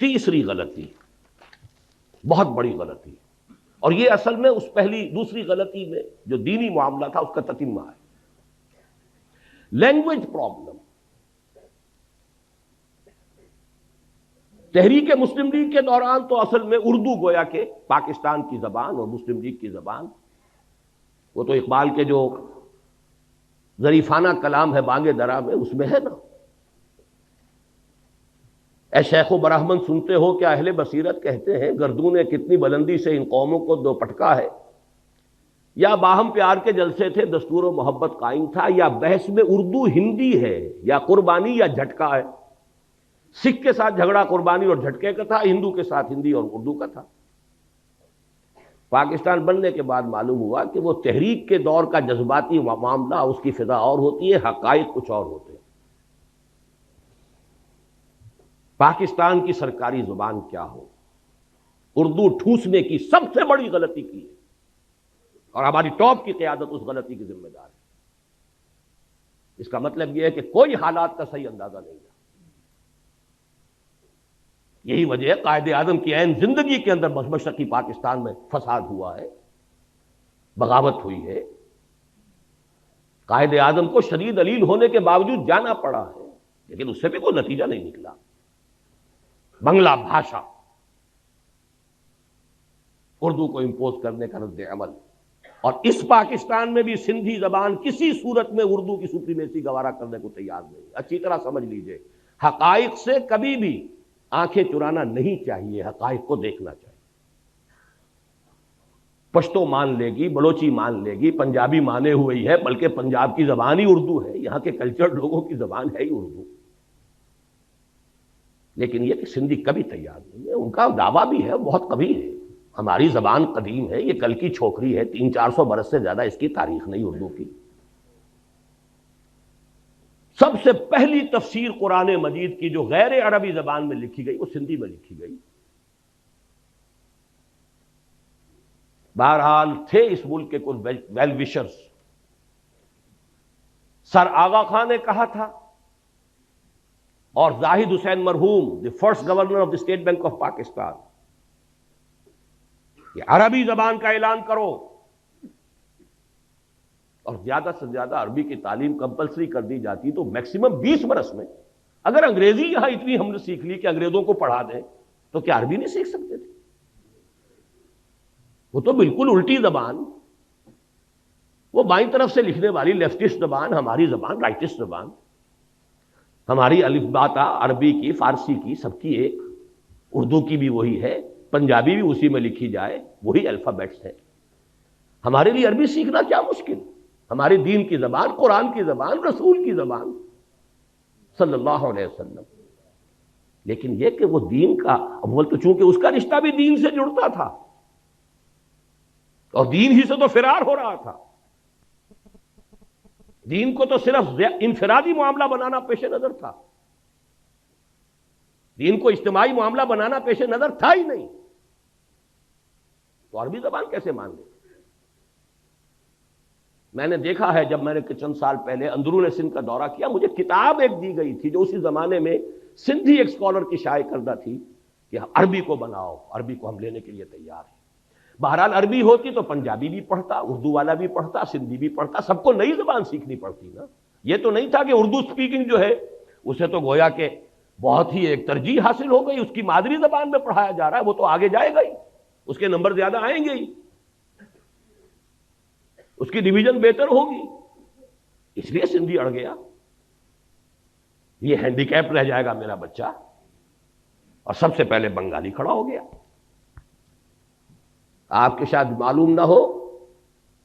تیسری غلطی، بہت بڑی غلطی، اور یہ اصل میں اس دوسری غلطی میں جو دینی معاملہ تھا اس کا تتمہ ہے، لینگویج پرابلم۔ تحریک مسلم لیگ کے دوران تو اصل میں اردو گویا کہ پاکستان کی زبان اور مسلم لیگ کی زبان، وہ تو اقبال کے جو ظریفانہ کلام ہے بانگ درا میں، اس میں ہے نا، اے شیخ و برہمن سنتے ہو کیا اہل بصیرت کہتے ہیں، گردوں نے کتنی بلندی سے ان قوموں کو دو پٹکا ہے، یا باہم پیار کے جلسے تھے دستور و محبت قائم تھا، یا بحث میں اردو ہندی ہے، یا قربانی یا جھٹکا ہے۔ سکھ کے ساتھ جھگڑا قربانی اور جھٹکے کا تھا، ہندو کے ساتھ ہندی اور اردو کا تھا۔ پاکستان بننے کے بعد معلوم ہوا کہ وہ تحریک کے دور کا جذباتی معاملہ، اس کی فضا اور ہوتی ہے، حقائق کچھ اور ہوتے ہیں۔ پاکستان کی سرکاری زبان کیا ہو، اردو ٹھوسنے کی سب سے بڑی غلطی کی ہے، اور ہماری ٹاپ کی قیادت اس غلطی کی ذمہ دار ہے۔ اس کا مطلب یہ ہے کہ کوئی حالات کا صحیح اندازہ نہیں ہے۔ یہی وجہ ہے قائد اعظم کی عین زندگی کے اندر مشرقی پاکستان میں فساد ہوا ہے، بغاوت ہوئی ہے، قائد اعظم کو شدید علیل ہونے کے باوجود جانا پڑا ہے، لیکن اس سے بھی کوئی نتیجہ نہیں نکلا۔ بنگلہ بھاشا، اردو کو امپوز کرنے کا رد عمل، اور اس پاکستان میں بھی سندھی زبان کسی صورت میں اردو کی سپریمیسی گوارا کرنے کو تیار نہیں۔ اچھی طرح سمجھ لیجئے، حقائق سے کبھی بھی آنکھیں چرانا نہیں چاہیے، حقائق کو دیکھنا چاہیے۔ پشتو مان لے گی، بلوچی مان لے گی، پنجابی مانے ہوئے ہی ہے، بلکہ پنجاب کی زبان ہی اردو ہے، یہاں کے کلچرڈ لوگوں کی زبان ہے ہی اردو، لیکن یہ کہ سندھی کبھی تیار نہیں ہے۔ ان کا دعویٰ بھی ہے، بہت قوی ہے، ہماری زبان قدیم ہے، یہ کل کی چھوکری ہے، 300-400 برس سے زیادہ اس کی تاریخ نہیں اردو کی۔ سب سے پہلی تفسیر قرآن مجید کی جو غیر عربی زبان میں لکھی گئی وہ سندھی میں لکھی گئی۔ بہرحال تھے اس ملک کے کچھ ویل وشرز، سر آغا خان نے کہا تھا، اور زاہد حسین مرحوم، the first governor of the state bank of Pakistan, کہ عربی زبان کا اعلان کرو، اور زیادہ سے زیادہ عربی کی تعلیم کمپلسری کر دی جاتی تو میکسیمم 20 برس میں اگر انگریزی یہاں اتنی ہم نے سیکھ لی کہ انگریزوں کو پڑھا دیں تو کیا عربی نہیں سیکھ سکتے تھے؟ وہ تو بالکل الٹی زبان، وہ بائیں طرف سے لکھنے والی لیفٹسٹ زبان، ہماری زبان رائٹسٹ زبان، ہماری الف با تا عربی کی، فارسی کی، سب کی ایک، اردو کی بھی وہی ہے، پنجابی بھی اسی میں لکھی جائے، وہی الفابیٹس ہیں۔ ہمارے لیے عربی سیکھنا کیا مشکل؟ ہماری دین کی زبان، قرآن کی زبان، رسول کی زبان صلی اللہ علیہ وسلم۔ لیکن یہ کہ وہ دین کا، اول تو چونکہ اس کا رشتہ بھی دین سے جڑتا تھا اور دین ہی سے تو فرار ہو رہا تھا، دین کو تو صرف انفرادی معاملہ بنانا پیش نظر تھا، دین کو اجتماعی معاملہ بنانا پیش نظر تھا ہی نہیں، تو عربی زبان کیسے مان لے؟ میں نے دیکھا ہے، جب میں نے چند سال پہلے اندرون سندھ کا دورہ کیا، مجھے کتاب ایک دی گئی تھی جو اسی زمانے میں سندھی ایک اسکالر کی شائع کردہ تھی کہ عربی کو بناؤ، عربی کو ہم لینے کے لیے تیار ہیں۔ بہرحال عربی ہوتی تو پنجابی بھی پڑھتا، اردو والا بھی پڑھتا، سندھی بھی پڑھتا، سب کو نئی زبان سیکھنی پڑتی نا۔ یہ تو نہیں تھا کہ اردو سپیکنگ جو ہے اسے تو گویا کہ بہت ہی ایک ترجیح حاصل ہو گئی، اس کی مادری زبان میں پڑھایا جا رہا ہے، وہ تو آگے جائے گا ہی، اس کے نمبر زیادہ آئیں گے ہی، اس کی ڈویژن بہتر ہوگی، اس لیے سندھی اڑ گیا، یہ ہینڈی کیپ رہ جائے گا میرا بچہ، اور سب سے پہلے بنگالی کھڑا ہو گیا۔ آپ کے شاید معلوم نہ ہو،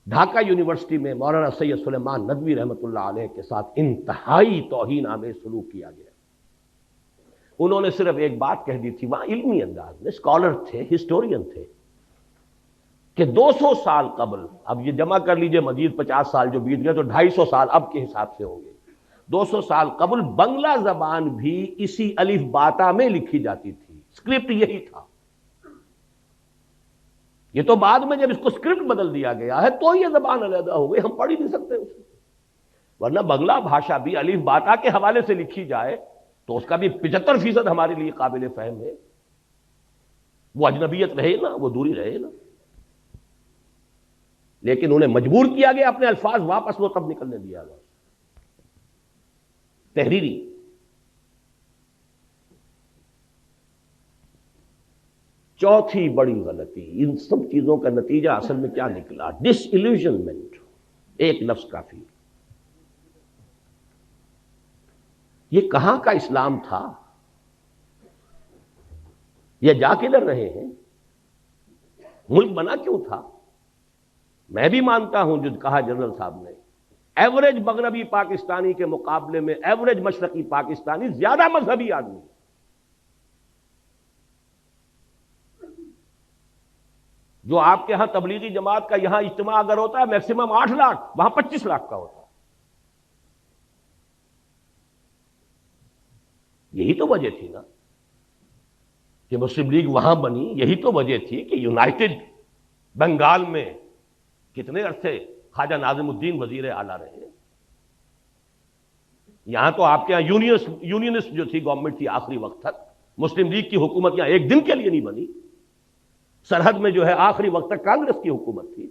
ڈھاکہ یونیورسٹی میں مولانا سید سلیمان ندوی رحمۃ اللہ علیہ کے ساتھ انتہائی توہین آمیز سلوک کیا گیا۔ انہوں نے صرف ایک بات کہہ دی تھی، وہاں علمی انداز میں، اسکالر تھے، ہسٹورین تھے، کہ 200 سال قبل، اب یہ جمع کر لیجئے مزید 50 سال جو بیت گئے تو 250 سال اب کے حساب سے ہوں گے، 200 سال قبل بنگلہ زبان بھی اسی الف باتا میں لکھی جاتی تھی، اسکرپٹ یہی تھا۔ یہ تو بعد میں جب اس کو اسکرپٹ بدل دیا گیا ہے تو یہ زبان علیحدہ ہو گئی، ہم پڑھ ہی نہیں سکتے اسے، ورنہ بنگلہ بھاشا بھی الف باتا کے حوالے سے لکھی جائے تو اس کا بھی 75% ہمارے لیے قابل فہم ہے، وہ اجنبیت رہے نا، وہ دوری رہے نا، لیکن انہیں مجبور کیا گیا اپنے الفاظ واپس وہ تب نکلنے دیا گیا تحریری۔ چوتھی بڑی غلطی، ان سب چیزوں کا نتیجہ اصل میں کیا نکلا؟ ڈس ایلیوژنمنٹ، ایک لفظ کافی۔ یہ کہاں کا اسلام تھا؟ یہ جا کدھر رہے ہیں؟ ملک بنا کیوں تھا؟ میں بھی مانتا ہوں جو کہا جنرل صاحب نے، ایوریج مغربی پاکستانی کے مقابلے میں ایوریج مشرقی پاکستانی زیادہ مذہبی آدمی، جو آپ کے ہاں تبلیغی جماعت کا یہاں اجتماع اگر ہوتا ہے میکسیمم 8 لاکھ، وہاں 25 لاکھ کا ہوتا ہے۔ یہی تو وجہ تھی نا کہ مسلم لیگ وہاں بنی، یہی تو وجہ تھی کہ یونائٹڈ بنگال میں کتنے عرصے خواجہ ناظم الدین وزیر اعلیٰ رہے، یہاں تو آپ کے یہاں یونینسٹ جو تھی گورنمنٹ تھی آخری وقت تک، مسلم لیگ کی حکومت یہاں ایک دن کے لیے نہیں بنی، سرحد میں جو ہے آخری وقت تک کانگریس کی حکومت تھی۔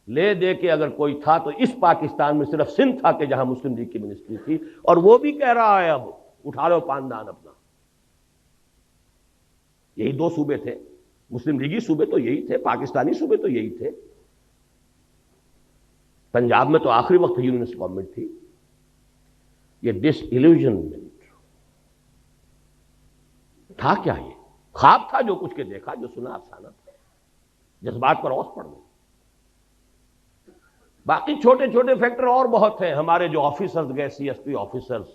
لے دے کے اگر کوئی تھا تو اس پاکستان میں صرف سندھ تھا کہ جہاں مسلم لیگ کی منسٹری تھی، اور وہ بھی کہہ رہا ہے اب اٹھا لو پاندان اپنا۔ یہی دو صوبے تھے، مسلم لیگی صوبے تو یہی تھے، پاکستانی صوبے تو یہی تھے۔ پنجاب میں تو آخری وقت یونینسٹ گورنمنٹ تھی۔ یہ ڈس ایلوژنمنٹ تھا کیا؟ یہ خواب تھا جو کچھ کے دیکھا، جو سنا افسانہ تھا، جذبات پر اوس پڑ گئی۔ باقی چھوٹے چھوٹے فیکٹر اور بہت ہیں۔ ہمارے جو آفیسرز گئے، C S P officers,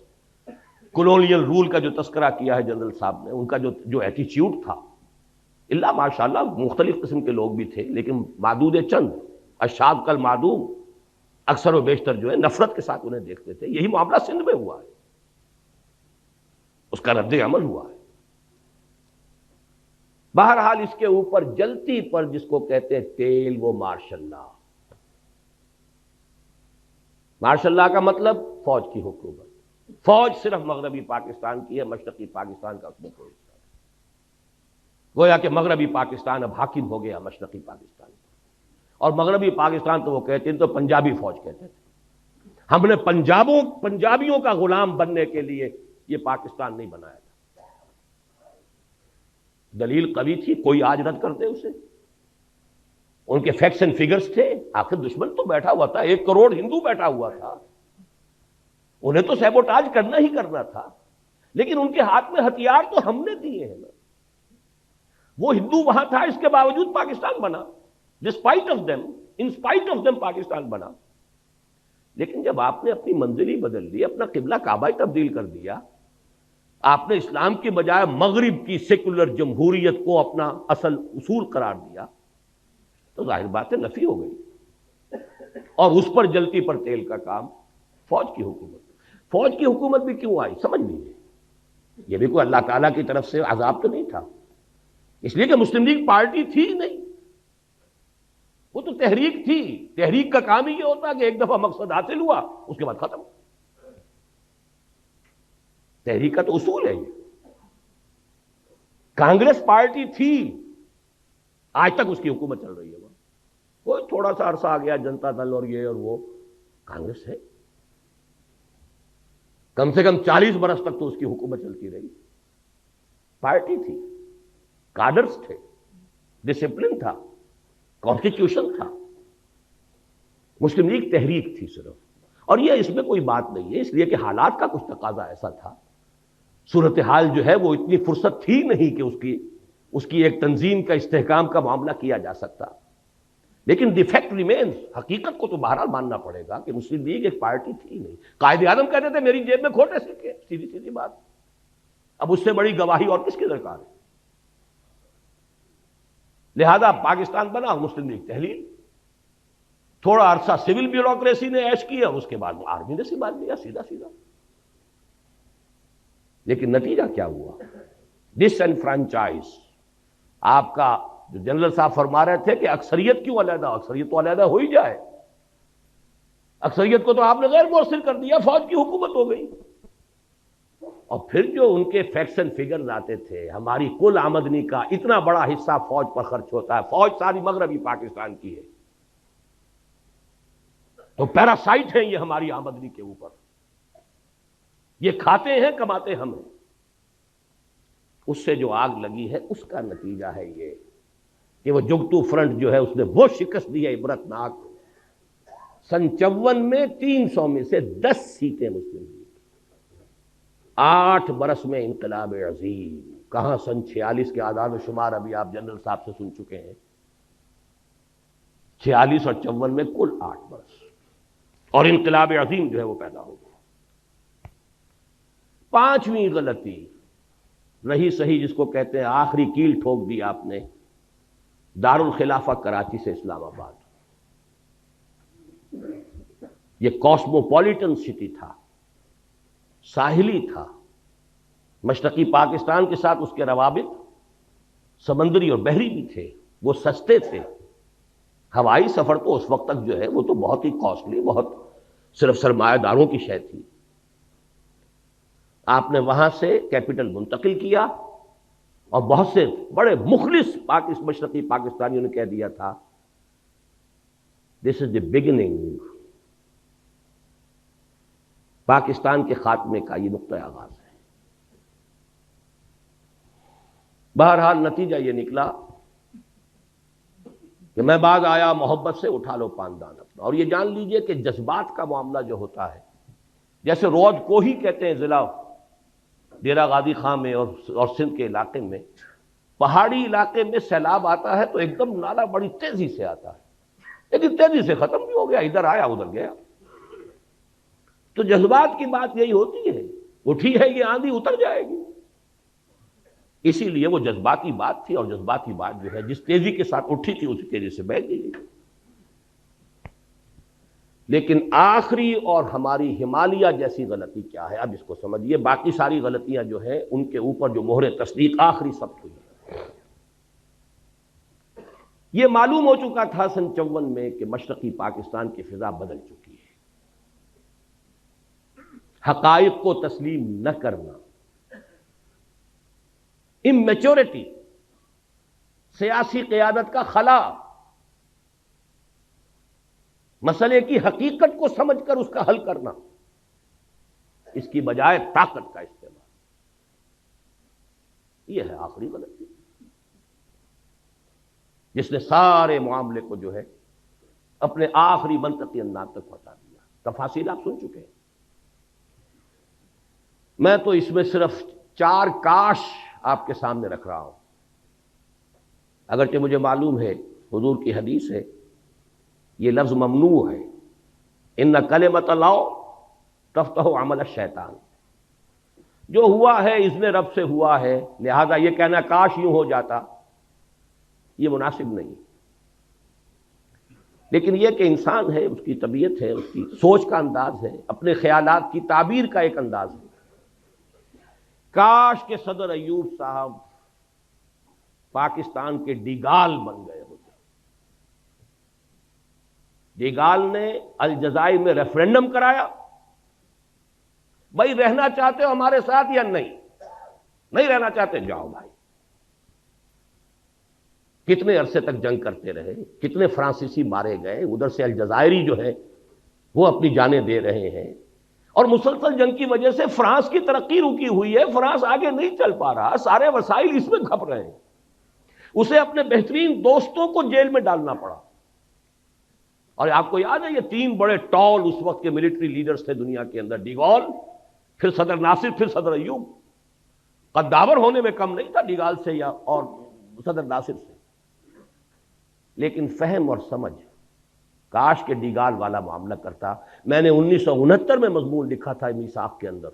colonial role کا جو تذکرہ کیا ہے جنرل صاحب نے، ان کا جو ایٹیچیوڈ تھا، اللہ ماشاءاللہ مختلف قسم کے لوگ بھی تھے، لیکن معدود چند، اشاد کل معدوم، اکثر و بیشتر جو ہے نفرت کے ساتھ انہیں دیکھتے تھے۔ یہی معاملہ سندھ میں ہوا ہے، اس کا رد عمل ہوا ہے۔ بہرحال اس کے اوپر جلتی پر جس کو کہتے ہیں تیل، وہ مارشل لا۔ مارشل لا کا مطلب فوج کی حکومت۔ فوج صرف مغربی پاکستان کی ہے، مشرقی پاکستان کا اس میں کوئی حصہ نہیں۔ گویا کہ مغربی پاکستان اب حاکم ہو گیا مشرقی پاکستان پر، اور مغربی پاکستان تو وہ کہتے ہیں تو پنجابی فوج کہتے تھے۔ ہم نے پنجابیوں کا غلام بننے کے لیے یہ پاکستان نہیں بنایا تھا۔ دلیل قوی تھی، کوئی آج رد کر دے اسے۔ ان کے فیکٹس اینڈ فگرز تھے، آخر دشمن تو بیٹھا ہوا تھا، 1 کروڑ ہندو بیٹھا ہوا تھا، انہیں تو سیبوٹاج کرنا ہی کرنا تھا، لیکن ان کے ہاتھ میں ہتھیار تو ہم نے دیے ہیں نا۔ وہ ہندو وہاں تھا، اس کے باوجود پاکستان بنا، despite of them, in spite of them Pakistan بنا۔ لیکن جب آپ نے اپنی منزل ہی بدل دی، اپنا قبلہ کعبہ ہی تبدیل کر دیا، آپ نے اسلام کے بجائے مغرب کی سیکولر جمہوریت کو اپنا اصل اصول قرار دیا، تو ظاہر بات ہے نفی ہو گئی۔ اور اس پر جلتی پر تیل کا کام فوج کی حکومت۔ فوج کی حکومت بھی کیوں آئی سمجھ لیجیے، یہ بھی کوئی اللہ تعالیٰ کی طرف سے عذاب تو نہیں تھا، اس لیے کہ مسلم لیگ پارٹی تھی نہیں، وہ تو تحریک تھی۔ تحریک کا کام ہی یہ ہوتا کہ ایک دفعہ مقصد حاصل ہوا اس کے بعد ختم۔ تحریک کا تو اصول ہے یہ۔ کانگریس پارٹی تھی، آج تک اس کی حکومت چل رہی ہے، وہاں کوئی تھوڑا سا عرصہ آ گیا جنتا دل اور یہ اور وہ، کانگریس ہے، کم سے کم 40 برس تک تو اس کی حکومت چلتی رہی۔ پارٹی تھی، کادرز تھے، ڈسپلن تھا، کانسٹیٹیوشن تھا۔ مسلم لیگ تحریک تھی صرف، اور یہ اس میں کوئی بات نہیں ہے، اس لیے کہ حالات کا کچھ تقاضا ایسا تھا، صورتحال جو ہے وہ اتنی فرصت تھی نہیں کہ اس کی ایک تنظیم کا استحکام کا معاملہ کیا جا سکتا۔ لیکن دی فیکٹ ریمینز، حقیقت کو تو بہرحال ماننا پڑے گا کہ مسلم لیگ ایک پارٹی تھی نہیں۔ قائد اعظم کہتے تھے میری جیب میں کھوٹے سکے، سیدھی سیدھی بات۔ اب اس سے بڑی گواہی اور کس کی درکار ہے؟ لہذا پاکستان بنا، مسلم لیگ تحلیل، تھوڑا عرصہ سول بیوروکریسی نے عیش کیا، اس کے بعد آرمی نے سنبھال لیا سیدھا سیدھا۔ لیکن نتیجہ کیا ہوا؟ ڈس انفرانچائز۔ آپ کا جو جنرل صاحب فرما رہے تھے کہ اکثریت کیوں علیحدہ، اکثریت تو علیحدہ ہو ہی جائے، اکثریت کو تو آپ نے غیر مؤثر کر دیا، فوج کی حکومت ہو گئی۔ اور پھر جو ان کے فیکٹس اینڈ فگرز آتے تھے، ہماری کل آمدنی کا اتنا بڑا حصہ فوج پر خرچ ہوتا ہے، فوج ساری مغربی پاکستان کی ہے، تو پیراسائٹ ہیں یہ ہماری آمدنی کے اوپر، یہ کھاتے ہیں کماتے ہم ہیں۔ اس سے جو آگ لگی ہے اس کا نتیجہ ہے یہ کہ وہ جگتو فرنٹ جو ہے اس نے وہ شکست دی ہے عبرتناک۔ سن 54 میں 300 میں سے 10 سیٹیں مسلم لیگ، 8 برس میں انقلاب عظیم۔ کہاں سن 46 کے اعداد و شمار ابھی آپ جنرل صاحب سے سن چکے ہیں، 46 اور 54 میں کل 8 برس، اور انقلاب عظیم جو ہے وہ پیدا ہو گیا۔ 5ویں غلطی رہی صحیح، جس کو کہتے ہیں آخری کیل ٹھوک دی آپ نے، دارالخلافہ کراچی سے اسلام آباد۔ یہ کاسموپولیٹن سٹی تھا، ساحلی تھا، مشرقی پاکستان کے ساتھ اس کے روابط سمندری اور بحری بھی تھے، وہ سستے تھے۔ ہوائی سفر تو اس وقت تک جو ہے وہ تو بہت ہی کاسٹلی، بہت صرف سرمایہ داروں کی شے تھی۔ آپ نے وہاں سے کیپٹل منتقل کیا، اور بہت سے بڑے مخلص مشرقی پاکستانیوں نے کہہ دیا تھا دس از دی بگننگ، پاکستان کے خاتمے کا یہ نقطۂ آغاز ہے۔ بہرحال نتیجہ یہ نکلا کہ میں بعد آیا محبت سے اٹھا لو پاندان اپنا۔ اور یہ جان لیجئے کہ جذبات کا معاملہ جو ہوتا ہے، جیسے رود کوہی کہتے ہیں ضلع ڈیرہ غازی خان میں اور سندھ کے علاقے میں، پہاڑی علاقے میں سیلاب آتا ہے تو ایک دم نالا بڑی تیزی سے آتا ہے، لیکن تیزی سے ختم بھی ہو گیا، ادھر آیا ادھر گیا۔ تو جذبات کی بات یہی ہوتی ہے، اٹھی ہے یہ آندھی اتر جائے گی۔ اسی لیے وہ جذباتی بات تھی، اور جذباتی بات جو ہے جس تیزی کے ساتھ اٹھی تھی اسی تیزی سے بہہ گئی۔ لیکن آخری اور ہماری ہمالیہ جیسی غلطی کیا ہے، اب اس کو سمجھیے۔ باقی ساری غلطیاں جو ہیں ان کے اوپر جو مہر تصدیق آخری سب ہوئی ہے۔ یہ معلوم ہو چکا تھا سن 54 میں کہ مشرقی پاکستان کی فضا بدل چکی ہے۔ حقائق کو تسلیم نہ کرنا، اممیچورٹی، سیاسی قیادت کا خلا، مسئلے کی حقیقت کو سمجھ کر اس کا حل کرنا، اس کی بجائے طاقت کا استعمال، یہ ہے آخری غلطی جس نے سارے معاملے کو جو ہے اپنے آخری منطقی انداز تک پہنچا دیا۔ تفاصیل آپ سن چکے ہیں، میں تو اس میں صرف 4 کاش آپ کے سامنے رکھ رہا ہوں، اگرچہ مجھے معلوم ہے حضور کی حدیث ہے، یہ لفظ ممنوع ہے، ان کلمۃ اللہ تفتح عمل الشیطان، جو ہوا ہے اذن رب سے ہوا ہے، لہذا یہ کہنا کاش یوں ہو جاتا یہ مناسب نہیں۔ لیکن یہ کہ انسان ہے، اس کی طبیعت ہے، اس کی سوچ کا انداز ہے، اپنے خیالات کی تعبیر کا ایک انداز ہے۔ کاش کہ صدر ایوب صاحب پاکستان کے ڈیگال بن گئے ہوتے۔ ڈیگال نے الجزائر میں ریفرنڈم کرایا، بھائی رہنا چاہتے ہو ہمارے ساتھ یا نہیں؟ نہیں رہنا چاہتے جاؤ بھائی۔ کتنے عرصے تک جنگ کرتے رہے، کتنے فرانسیسی مارے گئے، ادھر سے الجزائری جو ہے وہ اپنی جانیں دے رہے ہیں، اور مسلسل جنگ کی وجہ سے فرانس کی ترقی رکی ہوئی ہے، فرانس آگے نہیں چل پا رہا، سارے وسائل اس میں کھپ رہے ہیں، اسے اپنے بہترین دوستوں کو جیل میں ڈالنا پڑا۔ اور آپ کو یاد ہے یہ 3 بڑے ٹال اس وقت کے ملٹری لیڈرز تھے دنیا کے اندر، ڈیگال، پھر صدر ناصر، پھر صدر ایوب۔ قداور ہونے میں کم نہیں تھا ڈیگال سے یا اور صدر ناصر سے، لیکن فہم اور سمجھ کاش کے ڈیگال والا معاملہ کرتا۔ میں نے 1969 میں مضمون لکھا تھا میثاق کے اندر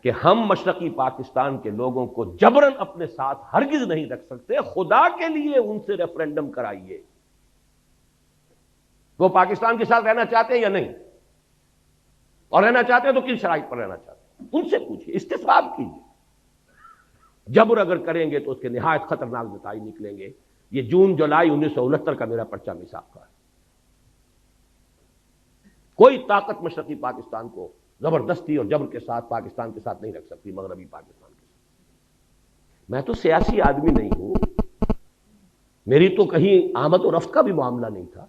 کہ ہم مشرقی پاکستان کے لوگوں کو جبراً اپنے ساتھ ہرگز نہیں رکھ سکتے، خدا کے لیے ان سے ریفرنڈم کرائیے، وہ پاکستان کے ساتھ رہنا چاہتے ہیں یا نہیں، اور رہنا چاہتے ہیں تو کن شرائط پر رہنا چاہتے ہیں، ان سے پوچھیے، استصواب کیجیے۔ جبر اگر کریں گے تو اس کے نہایت خطرناک نتائج نکلیں گے۔ یہ جون جولائی 1969 کا میرا پرچہ میثاق کا ہے۔ کوئی طاقت مشرقی پاکستان کو زبردستی اور جبر کے ساتھ پاکستان کے ساتھ نہیں رکھ سکتی، مغربی پاکستان کے ساتھ۔ میں تو سیاسی آدمی نہیں ہوں، میری تو کہیں آمد و رفت کا بھی معاملہ نہیں تھا،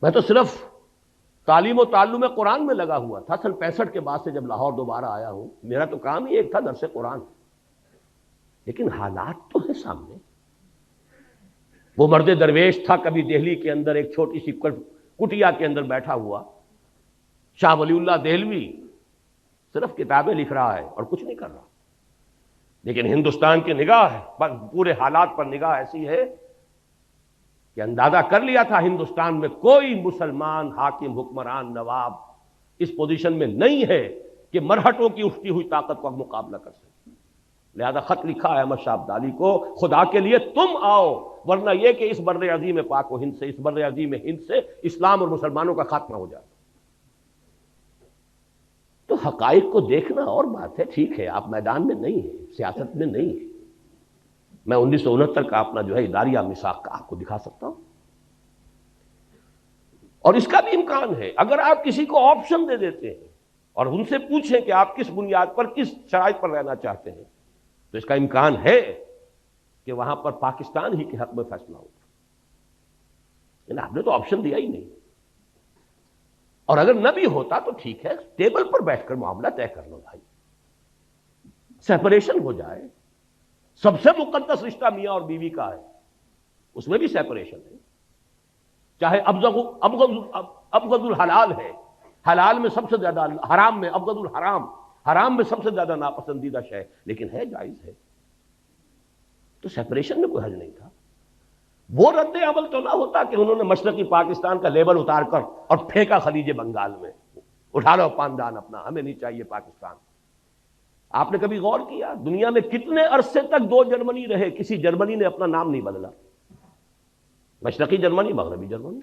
میں تو صرف تعلیم و تعلم قرآن میں لگا ہوا تھا۔ سن 65 کے بعد سے جب لاہور دوبارہ آیا ہوں، میرا تو کام ہی ایک تھا، درس قرآن۔ لیکن حالات تو ہیں سامنے۔ وہ مرد درویش تھا کبھی دہلی کے اندر ایک چھوٹی سی کٹیا کے اندر بیٹھا ہوا، شاہ ولی اللہ دہلوی، صرف کتابیں لکھ رہا ہے اور کچھ نہیں کر رہا، لیکن ہندوستان کی نگاہ پر، پورے حالات پر نگاہ ایسی ہے کہ اندازہ کر لیا تھا ہندوستان میں کوئی مسلمان حاکم، حکمران، نواب اس پوزیشن میں نہیں ہے کہ مرہٹوں کی اٹھتی ہوئی طاقت کا مقابلہ کر سکے۔ لہذا خط لکھا ہے احمد شاہ ابدالی کو، خدا کے لیے تم آؤ، ورنہ یہ کہ اس بر عظیم پاک و ہند سے، اس بر عظیم ہند سے اسلام اور مسلمانوں کا خاتمہ ہو جائے۔ تو حقائق کو دیکھنا اور بات ہے، ٹھیک ہے آپ میدان میں نہیں ہیں، سیاست میں نہیں ہیں، میں 1969 کا اپنا جو ہے اداریہ میثاق کا آپ کو دکھا سکتا ہوں، اور اس کا بھی امکان ہے اگر آپ کسی کو آپشن دے دیتے ہیں اور ان سے پوچھیں کہ آپ کس بنیاد پر، کس شرائط پر رہنا چاہتے ہیں، تو اس کا امکان ہے کہ وہاں پر پاکستان ہی کے حق میں فیصلہ ہوگا۔ آپ نے تو آپشن دیا ہی نہیں. اور اگر نہ بھی ہوتا تو ٹھیک ہے، ٹیبل پر بیٹھ کر معاملہ طے کر لو بھائی، سیپریشن ہو جائے. سب سے مقدس رشتہ میاں اور بیوی کا ہے، اس میں بھی سیپریشن ہے. چاہے ابغض الحلال ہے، حلال میں سب سے زیادہ، حرام میں ابغض الحرام، حرام میں سب سے زیادہ ناپسندیدہ شے، لیکن ہے، جائز ہے. تو سیپریشن میں کوئی حرج نہیں تھا. وہ رد عمل تو نہ ہوتا کہ انہوں نے مشرقی پاکستان کا لیبل اتار کر اور پھینکا خلیج بنگال میں، اٹھا لو پاندان اپنا، ہمیں نہیں چاہیے پاکستان. آپ نے کبھی غور کیا دنیا میں کتنے عرصے تک دو جرمنی رہے، کسی جرمنی نے اپنا نام نہیں بدلا؟ مشرقی جرمنی، مغربی جرمنی.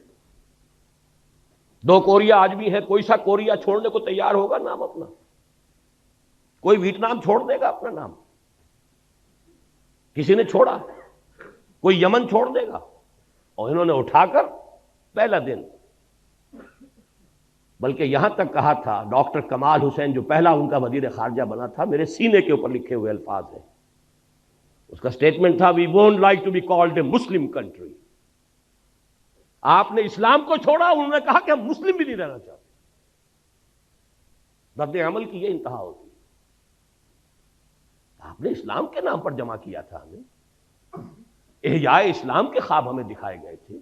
دو کوریا آج بھی ہے، کوئی سا کوریا چھوڑنے کو تیار ہوگا نام اپنا؟ کوئی ویتنام چھوڑ دے گا اپنا نام؟ کسی نے چھوڑا؟ کوئی یمن چھوڑ دے گا؟ اور انہوں نے اٹھا کر پہلا دن، بلکہ یہاں تک کہا تھا ڈاکٹر کمال حسین جو پہلا ان کا وزیر خارجہ بنا تھا، میرے سینے کے اوپر لکھے ہوئے الفاظ ہیں، اس کا سٹیٹمنٹ تھا we won't like to be called a Muslim country. آپ نے اسلام کو چھوڑا، انہوں نے کہا کہ ہم مسلم بھی نہیں رہنا چاہتے. رد عمل کی یہ انتہا ہوتی. آپ نے اسلام کے نام پر جمع کیا تھا ہمیں، احیاء اسلام کے خواب ہمیں دکھائے گئے تھے،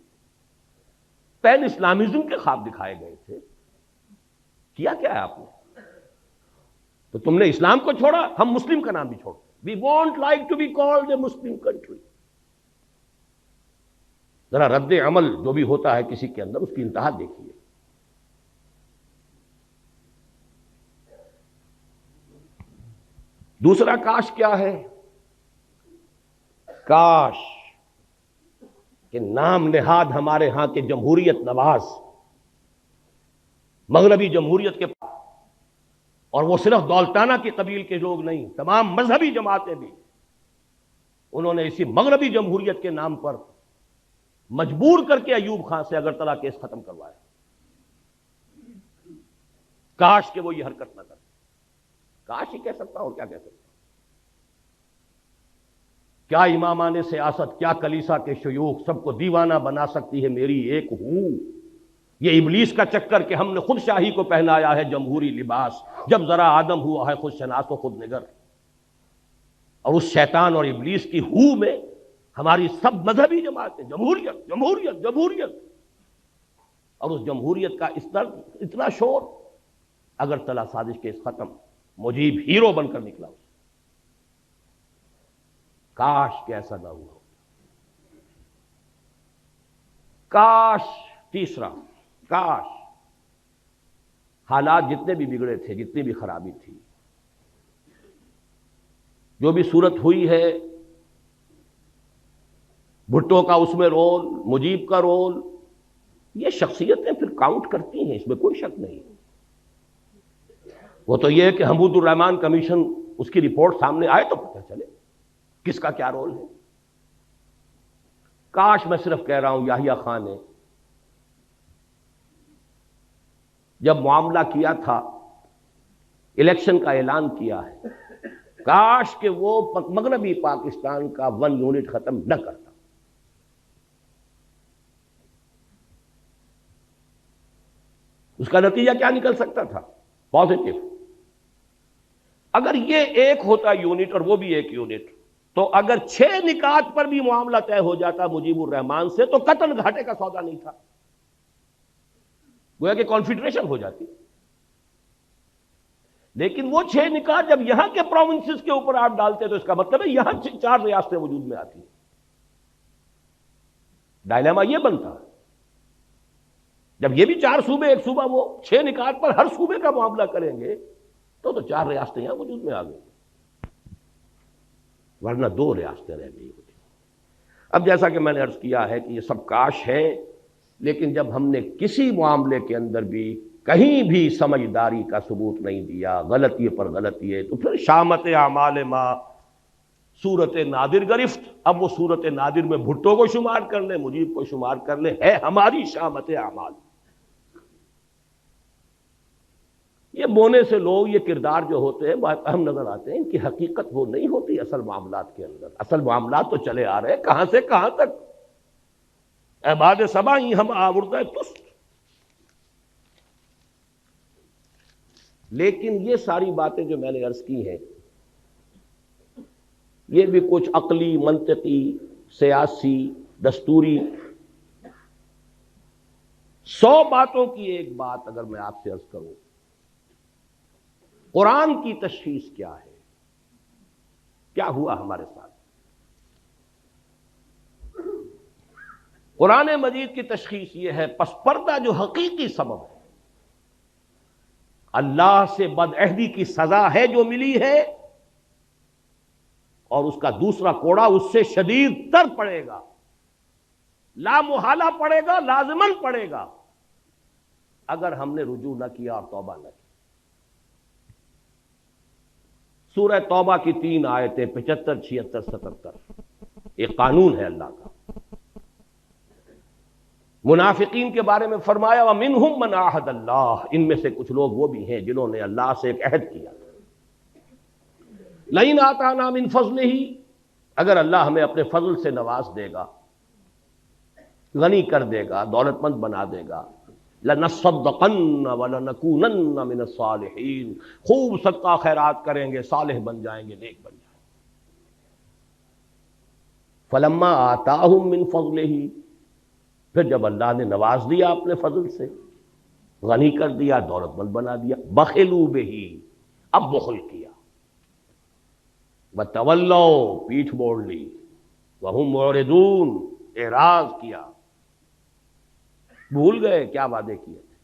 پین اسلامزم کے خواب دکھائے گئے تھے. کیا کیا ہے آپ نے؟ تو تم نے اسلام کو چھوڑا، ہم مسلم کا نام بھی چھوڑ. We want like to be called a Muslim country. ذرا رد عمل جو بھی ہوتا ہے کسی کے اندر، اس کی انتہا دیکھیے. دوسرا کاش کیا ہے؟ کاش کہ نام نہاد ہمارے ہاں کے جمہوریت نواز، مغربی جمہوریت کے، اور وہ صرف دولتانہ کی قبیل کے لوگ نہیں، تمام مذہبی جماعتیں بھی، انہوں نے اسی مغربی جمہوریت کے نام پر مجبور کر کے ایوب خان سے اگرتلہ کیس ختم کروایا. کاش کہ وہ یہ حرکت نہ کرتے. کاش ہی کہہ سکتا ہوں، کیا کہہ سکتا ہوں. کیا امامان سیاست، کیا کلیسا کے شیوخ، سب کو دیوانہ بنا سکتی ہے میری ایک ہوں. یہ ابلیس کا چکر کہ ہم نے خود شاہی کو پہنایا ہے جمہوری لباس، جب ذرا آدم ہوا ہے خود شناس و خود نگر. اور اس شیطان اور ابلیس کی ہو میں ہماری سب مذہبی جماعتیں جمہوریت جمہوریت جمہوریت، اور اس جمہوریت کا اتنا شور. اگرتلہ سازش کیس ختم، مجیب ہیرو بن کر نکلا. کاش کہ ایسا نہ ہوا. کاش، تیسرا کاش حالات جتنے بھی بگڑے تھے، جتنی بھی خرابی تھی، جو بھی صورت ہوئی ہے، بھٹو کا اس میں رول، مجیب کا رول، یہ شخصیتیں پھر کاؤنٹ کرتی ہیں، اس میں کوئی شک نہیں. وہ تو یہ ہے کہ حمود الرحمان کمیشن، اس کی رپورٹ سامنے آئے تو پتہ چلے کس کا کیا رول ہے. کاش، میں صرف کہہ رہا ہوں، یحییٰ خان نے جب معاملہ کیا تھا، الیکشن کا اعلان کیا ہے، کاش کہ وہ مغربی پاکستان کا 1 یونٹ ختم نہ کرتا. اس کا نتیجہ کیا نکل سکتا تھا؟ پازیٹو. اگر یہ ایک ہوتا یونٹ اور وہ بھی ایک یونٹ، تو اگر 6 نکات پر بھی معاملہ طے ہو جاتا مجیب الرحمان سے، تو قطعاً گھاٹے کا سودا نہیں تھا، گویا کہ کانفیڈریشن ہو جاتی. لیکن وہ 6 نکات جب یہاں کے پروونسز کے اوپر آپ ڈالتے تو اس کا مطلب ہے یہاں 4 ریاستیں وجود میں آتی. ڈائلیما یہ بنتا جب یہ بھی 4 صوبے، ایک صوبہ، وہ 6 نکات پر ہر صوبے کا معاملہ کریں گے تو 4 ریاستیں یہاں وجود میں آ گئی، ورنہ 2 ریاستیں رہ گئی ہوتی. اب جیسا کہ میں نے عرض کیا ہے کہ یہ سب کاش ہے، لیکن جب ہم نے کسی معاملے کے اندر بھی کہیں بھی سمجھداری کا ثبوت نہیں دیا، غلطی پر غلطی ہے، تو پھر شامت اعمال ما صورت نادر گرفت. اب وہ صورت نادر میں بھٹو کو شمار کر لیں، مجیب کو شمار کر لیں، ہے ہماری شامت اعمال. یہ بونے سے لوگ، یہ کردار جو ہوتے ہیں بہت اہم نظر آتے ہیں، ان کی حقیقت وہ نہیں ہوتی اصل معاملات کے اندر. اصل معاملات تو چلے آ رہے ہیں کہاں سے کہاں تک. اے باد سبائی ہم آوردہ تست. لیکن یہ ساری باتیں جو میں نے عرض کی ہیں یہ بھی کچھ عقلی، منطقی، سیاسی، دستوری 100 باتوں کی ایک بات اگر میں آپ سے عرض کروں، قرآن کی تشخیص کیا ہے، کیا ہوا ہمارے ساتھ؟ قرآن مجید کی تشخیص یہ ہے، پس پردہ جو حقیقی سبب ہے، اللہ سے بدعہدی کی سزا ہے جو ملی ہے، اور اس کا دوسرا کوڑا اس سے شدید تر پڑے گا، لا محالہ پڑے گا، لازماً پڑے گا، اگر ہم نے رجوع نہ کیا اور توبہ نہ کی. سورہ توبہ کی 3 آیتیں 75، 76، 77 ایک قانون ہے اللہ کا. منافقین کے بارے میں فرمایا وَمِنْهُمْ مَنْ عَاهَدَ اللَّهُ، ان میں سے کچھ لوگ وہ بھی ہیں جنہوں نے اللہ سے ایک عہد کیا. لَئِنْ آتَانَا مِنْ فَضْلِهِ، اگر اللہ ہمیں اپنے فضل سے نواز دے گا، غنی کر دے گا، دولت مند بنا دے گا، لَنَصَّدَّقَنَّ وَلَنَكُونَنَّ مِنَ الصَّالِحِينَ، خوب صدقہ خیرات کریں گے، صالح بن جائیں گے، نیک بن جائیں گے. فَلَمَّا آتَاهُم مِّن فَضْلِهِ، پھر جب اللہ نے نواز دیا اپنے فضل سے، غنی کر دیا، دولت مند بنا دیا، بخلوا بہ، اب بخل کیا، وتولوا، پیٹھ موڑ لی، وہم معرضون، اعراض کیا، بھول گئے کیا وعدے کیے تھے.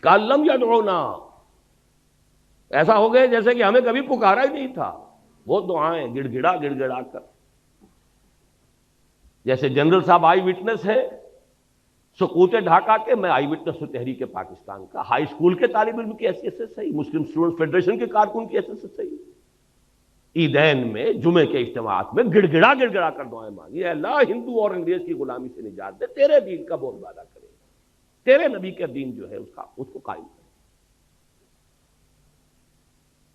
کأن لم یدعونا، ایسا ہو گئے جیسے کہ ہمیں کبھی پکارا ہی نہیں تھا. وہ دعائیں گڑ گڑا کر، جیسے جنرل صاحب آئی وٹنس ہے سقوط ڈھاکہ کے، میں آئی وٹنس ہوں تحریک پاکستان کا، ہائی اسکول کے طالب علم کی حیثیت سے صحیح، مسلم اسٹوڈنٹ فیڈریشن کے کارکن کی حیثیت سے صحیح، عیدین میں، جمعے کے اجتماعات میں گڑ گڑا کر دعائیں مانگی، اے اللہ ہندو اور انگریز کی غلامی سے نجات دے، تیرے دین کا بول بالا کرے، تیرے نبی کا دین جو ہے اس کو قائم کرے.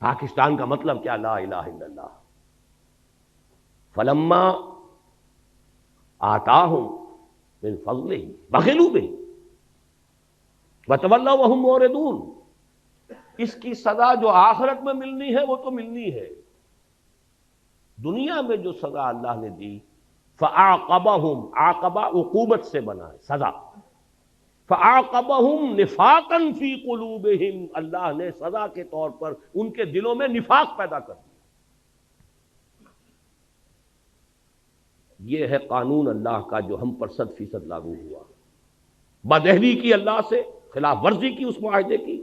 پاکستان کا مطلب کیا؟ لا الہ الا اللہ. فلما آتاہم من فضلہ بخلوا بہ وتولوا وہم معرضون. اس کی سزا جو آخرت میں ملنی ہے وہ تو ملنی ہے، دنیا میں جو سزا اللہ نے دی، فَأَعْقَبَهُمْ، عاقبہ عقوبت سے بنا ہے، سزا، فَأَعْقَبَهُمْ نِفَاقًا فِي قُلُوبِهِمْ، اللہ نے سزا کے طور پر ان کے دلوں میں نفاق پیدا کر دیا. یہ ہے قانون اللہ کا جو ہم پر 100% لاگو ہوا. بدعہدی کی اللہ سے، خلاف ورزی کی اس معاہدے کی،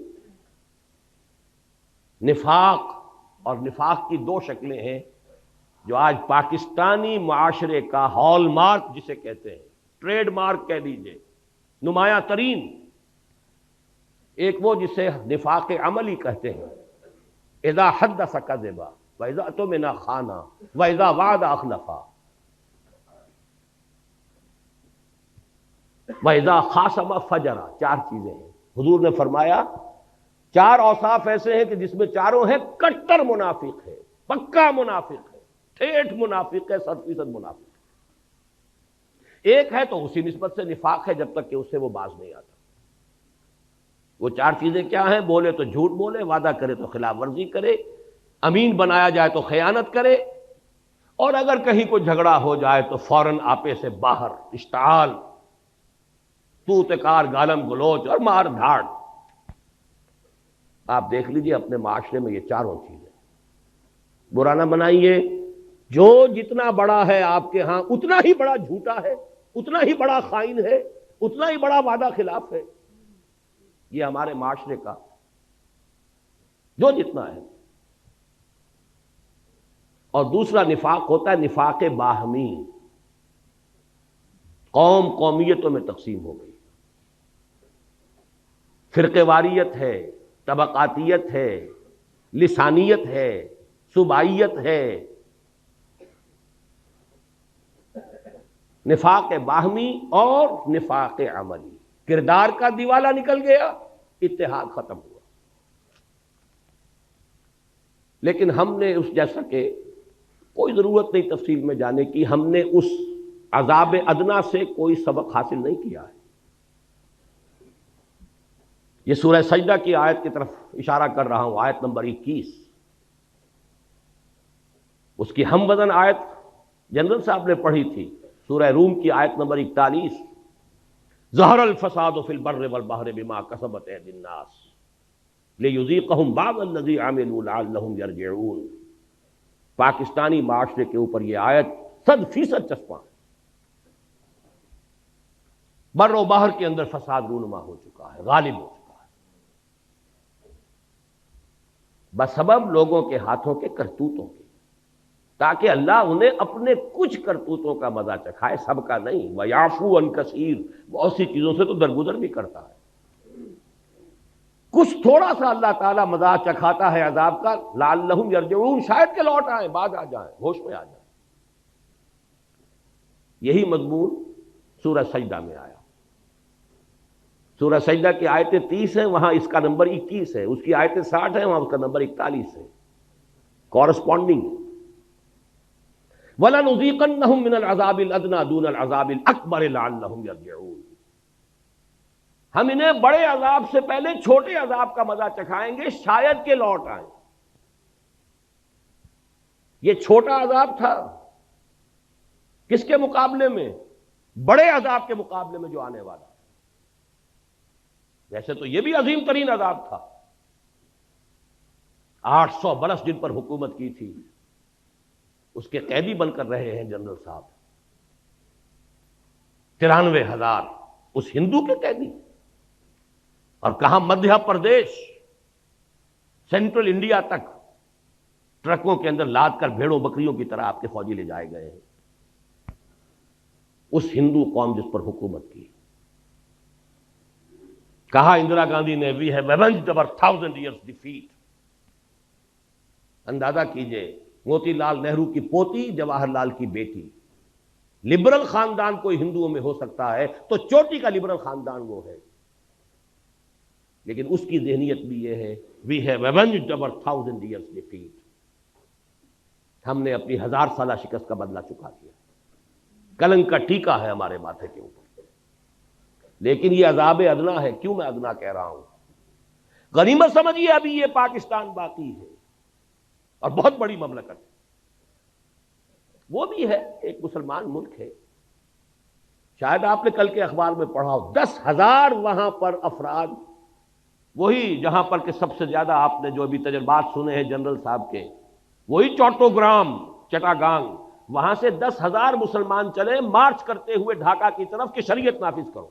نفاق، اور نفاق کی 2 شکلیں ہیں جو آج پاکستانی معاشرے کا ہال مارک جسے کہتے ہیں، ٹریڈ مارک کہہ لیجئے، نمایاں ترین. ایک وہ جسے نفاق عملی کہتے ہیں، اذا حدث کذب واذا اؤتمن خان واذا وعد اخلف وَإِذَا خَاصَمَ فَجَرَ. 4 چیزیں ہیں. حضور نے فرمایا 4 اوصاف ایسے ہیں کہ جس میں چاروں ہیں کٹر منافق ہے، پکا منافق ہے، ٹھیٹھ منافق ہے، 100% منافق ہے. ایک ہے تو اسی نسبت سے نفاق ہے جب تک کہ اس سے وہ باز نہیں آتا. وہ 4 چیزیں کیا ہیں؟ بولے تو جھوٹ بولے، وعدہ کرے تو خلاف ورزی کرے، امین بنایا جائے تو خیانت کرے، اور اگر کہیں کوئی جھگڑا ہو جائے تو فوراً آپے سے باہر، اشتعال، توتکار، گالم گلوچ اور مار دھاڑ. آپ دیکھ لیجئے اپنے معاشرے میں یہ 4 چیزیں. برا نہ بنائیے، جو جتنا بڑا ہے آپ کے ہاں اتنا ہی بڑا جھوٹا ہے، اتنا ہی بڑا خائن ہے، اتنا ہی بڑا وعدہ خلاف ہے. یہ ہمارے معاشرے کا جو جتنا ہے. اور دوسرا نفاق ہوتا ہے نفاق باہمی، قوم قومیتوں میں تقسیم ہو گئی، فرقے واریت ہے، طبقاتیت ہے، لسانیت ہے، صوبائیت ہے. نفاق باہمی اور نفاق عملی، کردار کا دیوالا نکل گیا، اتحاد ختم ہوا. لیکن ہم نے اس جیسا کہ کوئی ضرورت نہیں تفصیل میں جانے کی، ہم نے اس عذاب ادنا سے کوئی سبق حاصل نہیں کیا ہے۔ یہ سورہ سجدہ کی آیت کی طرف اشارہ کر رہا ہوں، آیت نمبر 21، اس کی ہم وزن آیت جنرل صاحب نے پڑھی تھی، سورہ روم کی آیت نمبر 41، ظہر الفساد فی البر والبحر بما کسبت ایدی الناس لیذیقہم بعض الذی عملوا لعلہم یرجعون۔ پاکستانی معاشرے کے اوپر یہ آیت 100% چسپاں ہے۔ بر و بحر کے اندر فساد رونما ہو چکا ہے، غالب ہو چکا ہے، بسبب لوگوں کے ہاتھوں کے کرتوتوں کے، تاکہ اللہ انہیں اپنے کچھ کرتوتوں کا مزہ چکھائے، سب کا نہیں۔ وَيَعْفُو عَنْ كَثِيرٍ، بہت سی چیزوں سے تو درگزر بھی کرتا ہے، کچھ تھوڑا سا اللہ تعالیٰ مزہ چکھاتا ہے عذاب کا، لعلہم یرجعون، شاید کہ لوٹ آئیں، باز آ جائیں، ہوش میں آ جائیں۔ یہی مضمون سورہ سجدہ میں آیا۔ سورہ سجدہ کی آیتیں 30 ہیں، وہاں اس کا نمبر 21 ہے، اس کی آیتیں 60 ہیں، وہاں اس کا نمبر 41 ہے، کورسپونڈنگ۔ وَلَنُذِيقَنَّهُم مِّنَ الْعَذَابِ الْأَدْنَىٰ دُونَ الْعَذَابِ الْأَكْبَرِ لَعَلَّهُمْ يَرْجِعُونَ۔ ہم انہیں بڑے عذاب سے پہلے چھوٹے عذاب کا مزہ چکھائیں گے، شاید کہ لوٹ آئیں۔ یہ چھوٹا عذاب تھا کس کے مقابلے میں؟ بڑے عذاب کے مقابلے میں جو آنے والا۔ ویسے تو یہ بھی عظیم ترین عذاب تھا، 800 برس جن پر حکومت کی تھی، اس کے قیدی بن کر رہے ہیں جنرل صاحب، 93,000 اس ہندو کے قیدی، اور کہاں مدھیہ پردیش، سینٹرل انڈیا تک ٹرکوں کے اندر لاد کر بھیڑوں بکریوں کی طرح آپ کے فوجی لے جائے گئے ہیں، اس ہندو قوم جس پر حکومت کی۔ کہا اندرا گاندھی نے we have ایونجڈ our 1000 years defeat۔ اندازہ کیجئے، موتی لال نہرو کی پوتی، جواہر لال کی بیٹی، لبرل خاندان کوئی ہندوؤں میں ہو سکتا ہے تو چوٹی کا لبرل خاندان وہ ہے، لیکن اس کی ذہنیت بھی یہ ہے وی ہیو ایونجڈ our 1000 years defeat۔ ہم نے اپنی 1000 سالہ شکست کا بدلہ چکا دیا، کلنک کا ٹیکا ہے ہمارے ماتھے کے اوپر۔ لیکن یہ عذاب ادنا ہے۔ کیوں میں ادنا کہہ رہا ہوں؟ غنیمت سمجھیے ابھی یہ پاکستان باقی ہے، اور بہت بڑی مملکت ہے، وہ بھی ہے ایک مسلمان ملک ہے۔ شاید آپ نے کل کے اخبار میں پڑھا ہو، 10,000 وہاں پر افراد، وہی جہاں پر کہ سب سے زیادہ آپ نے جو ابھی تجربات سنے ہیں جنرل صاحب کے، وہی چوٹوگرام، چٹاگانگ، وہاں سے 10,000 مسلمان چلے مارچ کرتے ہوئے ڈھاکہ کی طرف کہ شریعت نافذ کرو۔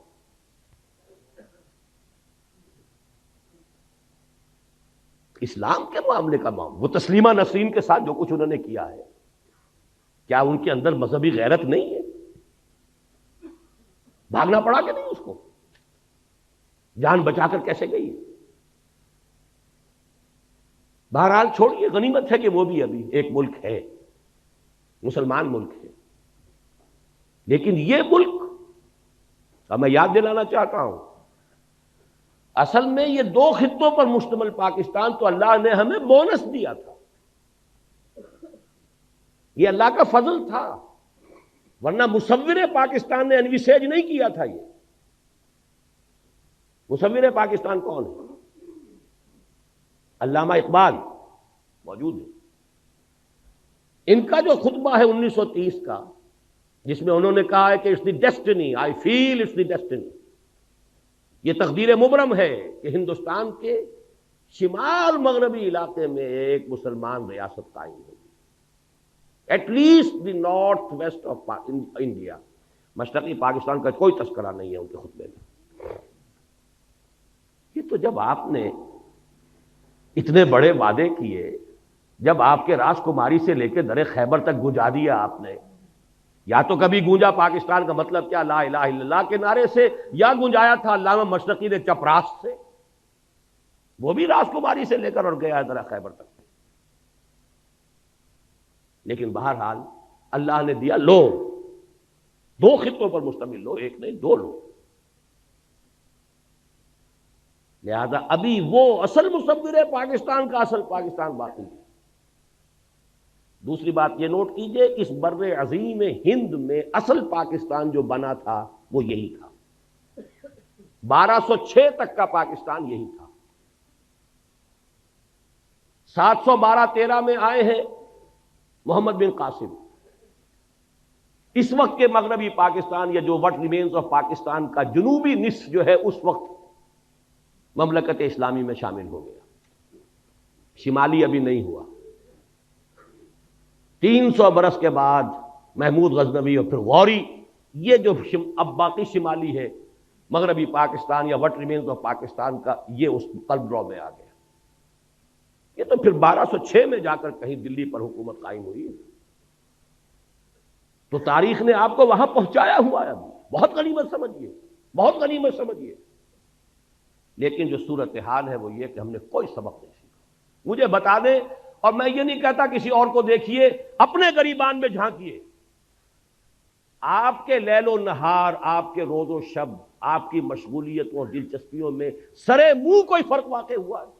اسلام کے معاملے کا معاملہ، وہ تسلیمہ نسرین کے ساتھ جو کچھ انہوں نے کیا ہے، کیا ان کے اندر مذہبی غیرت نہیں ہے؟ بھاگنا پڑا کہ نہیں اس کو؟ جان بچا کر کیسے گئی؟ بہرحال چھوڑیے، غنیمت ہے کہ وہ بھی ابھی ایک ملک ہے، مسلمان ملک ہے۔ لیکن یہ ملک، اب میں یاد دلانا چاہتا ہوں، اصل میں یہ 2 خطوں پر مشتمل پاکستان تو اللہ نے ہمیں بونس دیا تھا، یہ اللہ کا فضل تھا، ورنہ مصور پاکستان نے انویسیج نہیں کیا تھا۔ یہ مصور پاکستان کون ہے؟ علامہ اقبال موجود ہے، ان کا جو خطبہ ہے 1930 کا، جس میں انہوں نے کہا ہے کہ it's the destiny, I feel it's the destiny, یہ تقدیر مبرم ہے کہ ہندوستان کے شمال مغربی علاقے میں ایک مسلمان ریاست قائم ہوگی، at least the north west of India. مشرقی پاکستان کا کوئی تذکرہ نہیں ہے ان کے خطبے میں۔ یہ تو جب آپ نے اتنے بڑے وعدے کیے، جب آپ کے راج کماری سے لے کے در خیبر تک گونجا دیا آپ نے، یا تو کبھی گونجا پاکستان کا مطلب کیا لا الہ الا اللہ کے نعرے سے، یا گونجایا تھا علامہ مشرقی نے چپراس سے، وہ بھی راج کماری سے لے کر اور گیا ہے در خیبر تک۔ لیکن بہرحال اللہ نے دیا، لو، 2 خطوں پر مشتمل لو، ایک نہیں 2 لو۔ لہذا ابھی وہ اصل مصور پاکستان کا اصل پاکستان باقی ہے۔ دوسری بات یہ نوٹ کیجئے، اس بر عظیم ہند میں اصل پاکستان جو بنا تھا وہ یہی تھا، 1206 تک کا پاکستان یہی تھا۔ 712-13 میں آئے ہیں محمد بن قاسم۔ اس وقت کے مغربی پاکستان یا جو وٹ ریمینز آف پاکستان کا جنوبی نصف جو ہے اس وقت مملکت اسلامی میں شامل ہو گیا، شمالی ابھی نہیں ہوا۔ 300 برس کے بعد محمود غزنوی اور پھر غوری، یہ جو اب باقی شمالی ہے مغربی پاکستان یا وٹ ریمینز آف پاکستان کا، یہ اس قلب رو میں آ گیا۔ یہ تو پھر 1206 میں جا کر کہیں دلی پر حکومت قائم ہوئی، تو تاریخ نے آپ کو وہاں پہنچایا ہوا ہے۔ بہت غنیمت سمجھیے، بہت غنیمت سمجھیے، لیکن جو صورتحال ہے وہ یہ کہ ہم نے کوئی سبق نہیں سیکھا۔ مجھے بتا دیں، اور میں یہ نہیں کہتا کسی اور کو دیکھیے، اپنے گریبان میں جھانکیے، آپ کے لیل و نہار، آپ کے روز و شب، آپ کی مشغولیتوں اور دلچسپیوں میں سرے منہ کوئی فرق واقع ہوا ہے؟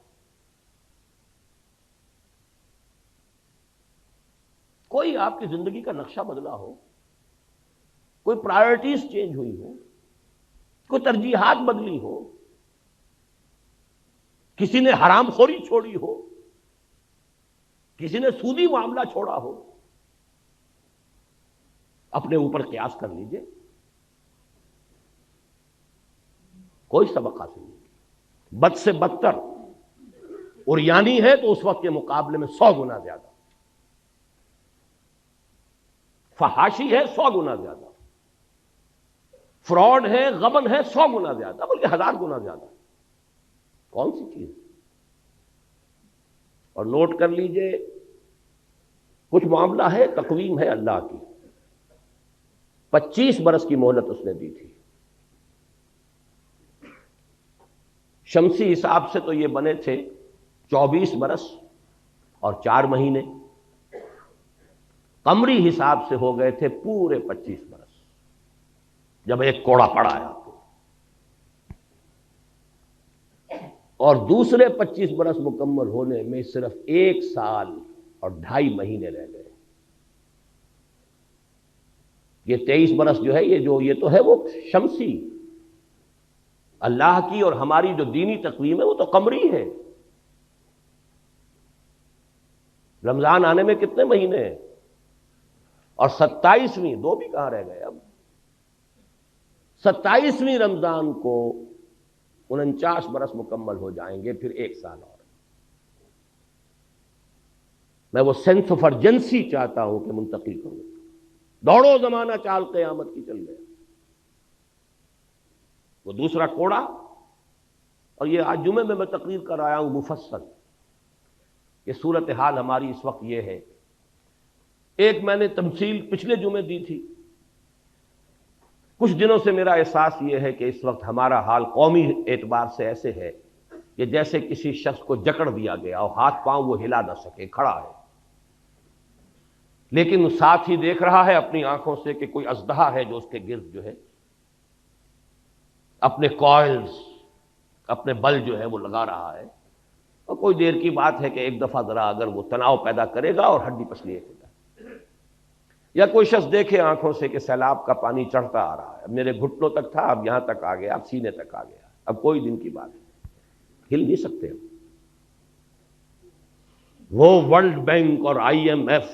کوئی آپ کی زندگی کا نقشہ بدلا ہو، کوئی پرائرٹیز چینج ہوئی ہو، کوئی ترجیحات بدلی ہو، کسی نے حرام خوری چھوڑی ہو، کسی نے سودی معاملہ چھوڑا ہو؟ اپنے اوپر قیاس کر لیجئے، کوئی سبق حاصل نہیں۔ بد سے بدتر، اور یعنی ہے تو اس وقت کے مقابلے میں 100 گنا زیادہ، فحاشی ہے 100 گنا زیادہ، فراڈ ہے، غبن ہے 100 گنا زیادہ، بلکہ 1000 گنا زیادہ۔ کون سی چیز؟ اور نوٹ کر لیجئے، کچھ معاملہ ہے، تقویم ہے اللہ کی، 25 برس کی مہلت اس نے دی تھی۔ شمسی حساب سے تو یہ بنے تھے 24 برس اور 4 مہینے، قمری حساب سے ہو گئے تھے پورے 25 برس، جب ایک کوڑا پڑا ہے آپ کو، اور دوسرے 25 برس مکمل ہونے میں صرف 1 سال اور 2.5 مہینے رہ گئے۔ یہ 23 برس جو ہے، یہ تو ہے وہ شمسی، اللہ کی اور ہماری جو دینی تقویم ہے وہ تو قمری ہے۔ رمضان آنے میں کتنے مہینے ہیں؟ اور 27ویں، 2 بھی کہاں رہ گئے اب؟ 27ویں رمضان کو 49 برس مکمل ہو جائیں گے، پھر 1 سال اور۔ میں وہ سینس آف ارجنسی چاہتا ہوں کہ منتقل کروں۔ دوڑو زمانہ چال قیامت کی چل گیا، وہ دوسرا کوڑا۔ اور یہ آج جمعے میں تقریر کر آیا ہوں مفصل، یہ صورتحال ہماری اس وقت یہ ہے۔ ایک میں نے تمثیل پچھلے جمعے دی تھی، کچھ دنوں سے میرا احساس یہ ہے کہ اس وقت ہمارا حال قومی اعتبار سے ایسے ہے کہ جیسے کسی شخص کو جکڑ دیا گیا اور ہاتھ پاؤں وہ ہلا نہ سکے، کھڑا ہے، لیکن ساتھ ہی دیکھ رہا ہے اپنی آنکھوں سے کہ کوئی اژدہا ہے جو اس کے گرد جو ہے اپنے کوائلز، اپنے بل جو ہے وہ لگا رہا ہے، اور کوئی دیر کی بات ہے کہ ایک دفعہ ذرا اگر وہ تناؤ پیدا کرے گا اور ہڈی پسلی ایک ہو جائے۔ یا کوئی شخص دیکھے آنکھوں سے کہ سیلاب کا پانی چڑھتا آ رہا ہے، اب میرے گھٹنوں تک تھا، اب یہاں تک آ گیا، اب سینے تک آ گیا، اب کوئی دن کی بات ہے، ہل نہیں سکتے ہم۔ وہ ورلڈ بینک اور IMF،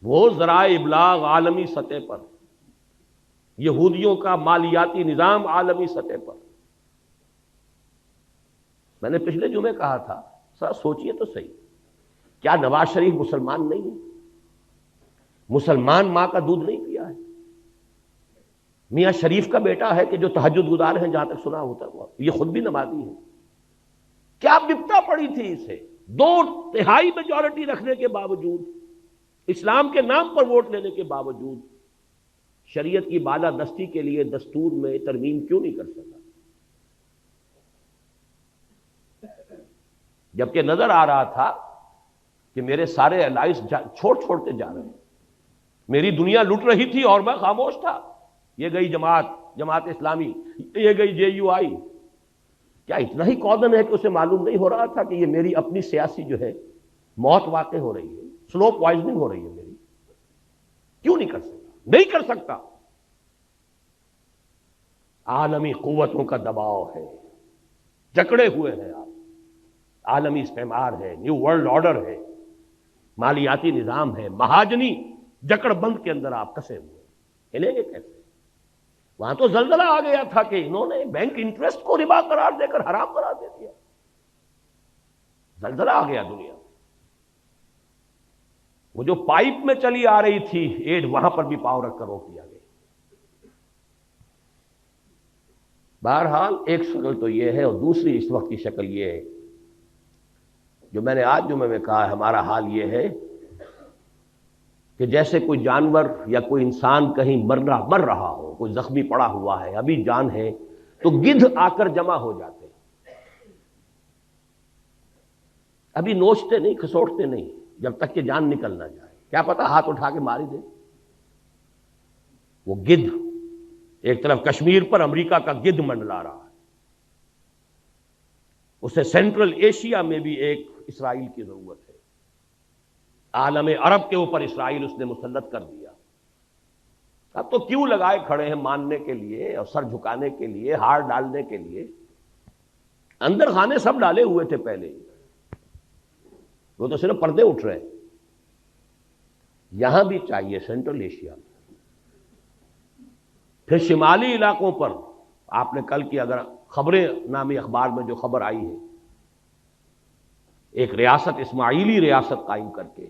وہ ذرائع ابلاغ عالمی سطح پر، یہودیوں کا مالیاتی نظام عالمی سطح پر۔ میں نے پچھلے جمعے کہا تھا، سر سوچئے تو صحیح، کیا نواز شریف مسلمان نہیں ہے؟ مسلمان ماں کا دودھ نہیں پیا ہے؟ میاں شریف کا بیٹا ہے کہ جو تہجد گزار ہیں، جہاں تک سنا ہوتا ہے، یہ خود بھی نمازی ہے۔ کیا بپتا پڑی تھی اسے 2/3 میجورٹی رکھنے کے باوجود، اسلام کے نام پر ووٹ لینے کے باوجود، شریعت کی بالادستی کے لیے دستور میں ترمیم کیوں نہیں کر سکا؟ جبکہ نظر آ رہا تھا کہ میرے سارے الائز چھوڑتے جا رہے ہیں، میری دنیا لٹ رہی تھی اور میں خاموش تھا۔ یہ گئی جماعت اسلامی، یہ گئی JUI۔ کیا اتنا ہی کودن ہے کہ اسے معلوم نہیں ہو رہا تھا کہ یہ میری اپنی سیاسی جو ہے موت واقع ہو رہی ہے، سلو پوائزننگ ہو رہی ہے میری، کیوں نہیں کر سکتا؟ نہیں کر سکتا۔ عالمی قوتوں کا دباؤ ہے، جکڑے ہوئے ہیں آپ، عالمی استعمار ہے، نیو ورلڈ آرڈر ہے، مالیاتی نظام ہے، مہاجنی جکڑ بند کے اندر آپ کسے ہوئے، ہلیں گے کیسے؟ وہاں تو زلزلہ آ گیا تھا کہ انہوں نے بینک انٹرسٹ کو ربا قرار دے کر حرام قرار دے دیا، زلزلہ آ گیا دنیا میں۔ وہ جو پائپ میں چلی آ رہی تھی ایڈ، وہاں پر بھی پاؤں رکھ کر روک دیا گیا۔ بہرحال ایک شکل تو یہ ہے، اور دوسری اس وقت کی شکل یہ ہے جو میں نے آج جمعے میں کہا ہے، ہمارا حال یہ ہے کہ جیسے کوئی جانور یا کوئی انسان کہیں مر رہا ہو، کوئی زخمی پڑا ہوا ہے، ابھی جان ہے، تو گدھ آ کر جمع ہو جاتے ہیں، ابھی نوچتے نہیں، کھسوٹتے نہیں، جب تک کہ جان نکل نہ جائے، کیا پتا ہاتھ اٹھا کے مار ہی دے۔ وہ گدھ ایک طرف کشمیر پر امریکہ کا گدھ منڈلا رہا ہے، اسے سینٹرل ایشیا میں بھی ایک اسرائیل کی ضرورت ہے، عالم عرب کے اوپر اسرائیل اس نے مسلط کر دیا۔ اب تو کیوں لگائے کھڑے ہیں ماننے کے لیے اور سر جھکانے کے لیے، ہار ڈالنے کے لیے؟ اندر خانے سب ڈالے ہوئے تھے پہلے ہی، وہ تو صرف پردے اٹھ رہے ہیں۔ یہاں بھی چاہیے سینٹرل ایشیا میں، پھر شمالی علاقوں پر آپ نے کل کی اگر خبریں نامی اخبار میں جو خبر آئی ہے، ایک ریاست، اسماعیلی ریاست قائم کر کے،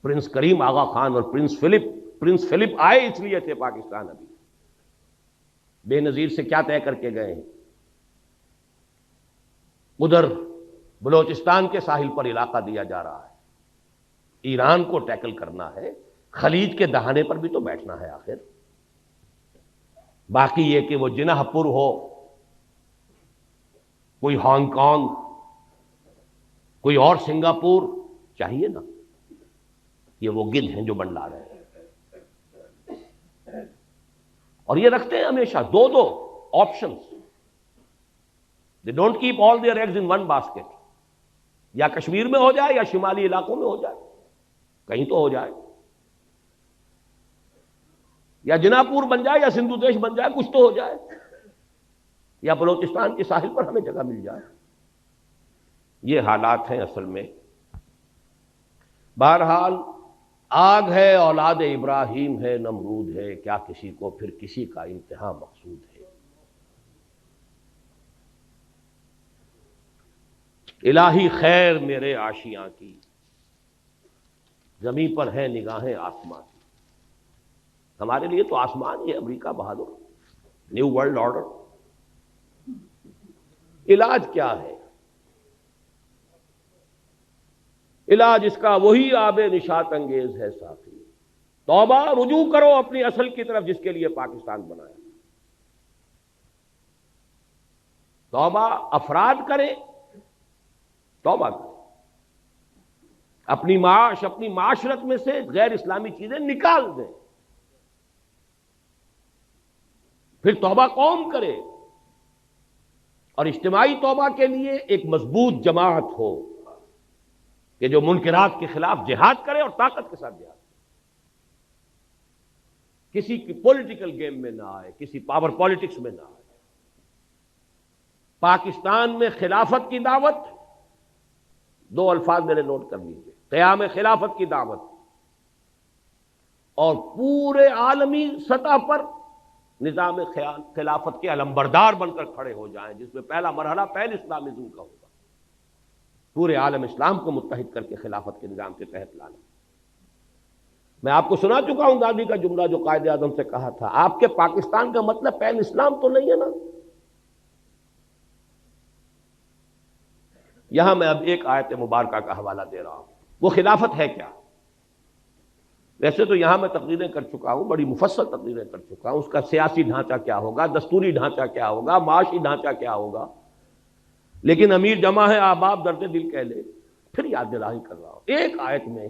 پرنس کریم آغا خان اور پرنس فلپ آئے اس لیے تھے پاکستان، ابھی بے نظیر سے کیا طے کر کے گئے ہیں؟ ادھر بلوچستان کے ساحل پر علاقہ دیا جا رہا ہے، ایران کو ٹیکل کرنا ہے، خلیج کے دہانے پر بھی تو بیٹھنا ہے آخر۔ باقی یہ کہ وہ جناح پور ہو، کوئی ہانگ کانگ، کوئی اور سنگاپور، چاہیے نا، یہ وہ گدھ ہیں جو بنلا رہے ہیں، اور یہ رکھتے ہیں ہمیشہ دو options. They don't keep all their eggs in one basket, یا کشمیر میں ہو جائے یا شمالی علاقوں میں ہو جائے، کہیں تو ہو جائے، یا جناح پور بن جائے یا سندھو دیش بن جائے، کچھ تو ہو جائے، یا بلوچستان کے ساحل پر ہمیں جگہ مل جائے۔ یہ حالات ہیں اصل میں۔ بہرحال آگ ہے اولاد ابراہیم ہے نمرود ہے، کیا کسی کو پھر کسی کا انتہا مقصود ہے۔ الہی خیر میرے آشیاں کی، زمیں پر ہے نگاہیں آسمان کی۔ ہمارے لیے تو آسمان یہ امریکہ بہادر، نیو ورلڈ آرڈر۔ علاج کیا ہے؟ علاج اس کا وہی آب نشاط انگیز ہے ساتھی، توبہ، رجوع کرو اپنی اصل کی طرف جس کے لیے پاکستان بنایا۔ توبہ افراد کریں، توبہ کریں، اپنی معاشرت میں سے غیر اسلامی چیزیں نکال دیں، پھر توبہ قوم کرے، اور اجتماعی توبہ کے لیے ایک مضبوط جماعت ہو کہ جو منکرات کے خلاف جہاد کرے اور طاقت کے ساتھ جہاد کرے، کسی کی پولیٹیکل گیم میں نہ آئے، کسی پاور پالیٹکس میں نہ آئے۔ پاکستان میں خلافت کی دعوت، دو الفاظ میرے نوٹ کر لیجیے، قیام خلافت کی دعوت، اور پورے عالمی سطح پر نظام خلافت کے علمبردار بن کر کھڑے ہو جائیں، جس میں پہلا مرحلہ پین اسلامزم کا ہوگا، پورے عالم اسلام کو متحد کر کے خلافت کے نظام کے تحت لانا۔ میں آپ کو سنا چکا ہوں گاندھی کا جملہ جو قائد اعظم سے کہا تھا، آپ کے پاکستان کا مطلب پین اسلام تو نہیں ہے نا؟ یہاں میں اب ایک آیت مبارکہ کا حوالہ دے رہا ہوں، وہ خلافت ہے کیا؟ ویسے تو یہاں میں تقریریں کر چکا ہوں، بڑی مفصل تقریریں کر چکا ہوں، اس کا سیاسی ڈھانچہ کیا ہوگا، دستوری ڈھانچہ کیا ہوگا، معاشی ڈھانچہ کیا ہوگا، لیکن امیر جمع ہے احباب درد دل کہہ لے، پھر یاد دلائی کر رہا ہوں۔ ایک آیت میں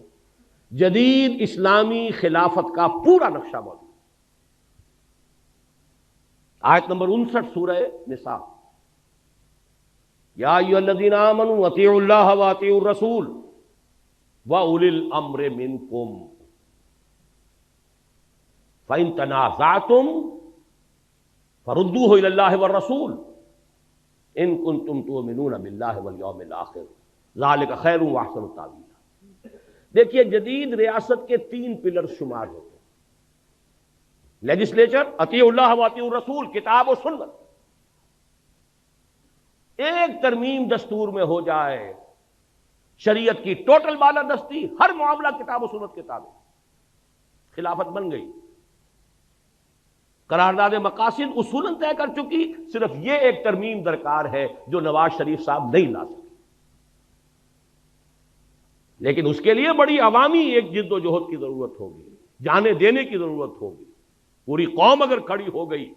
جدید اسلامی خلافت کا پورا نقشہ موجود، آیت نمبر 59 سورہ نساء، یا ایھا الذین آمنوا اطیعوا اللہ واطیعوا الرسول وَأُولِي الْأَمْرِ مِنْكُمْ فَإِن تَنَازَعْتُمْ فَرُدُّوهُ إِلَى اللَّهِ وَالرَّسُولِ إِن كُنتُمْ تُؤْمِنُونَ بِاللَّهِ وَالْيَوْمِ الْآخِرِ ذَلِكَ خَيْرٌ وَأَحْسَنُ تَأْوِيلًا۔ دیکھیے جدید ریاست کے 3 پلر شمار ہوتے ہیں، لیجسلیچر، اطیعوا اللہ و اطیعوا الرسول، کتاب و سنت۔ ایک ترمیم دستور میں ہو جائے، شریعت کی ٹوٹل بالادستی، ہر معاملہ کتاب و سنت کے تابع، خلافت بن گئی۔ قرارداد مقاصد اصولاً طے کر چکی، صرف یہ ایک ترمیم درکار ہے جو نواز شریف صاحب نہیں لا سکے، لیکن اس کے لیے بڑی عوامی ایک جد و جہد کی ضرورت ہوگی، جانے دینے کی ضرورت ہوگی۔ پوری قوم اگر کھڑی ہو گئی،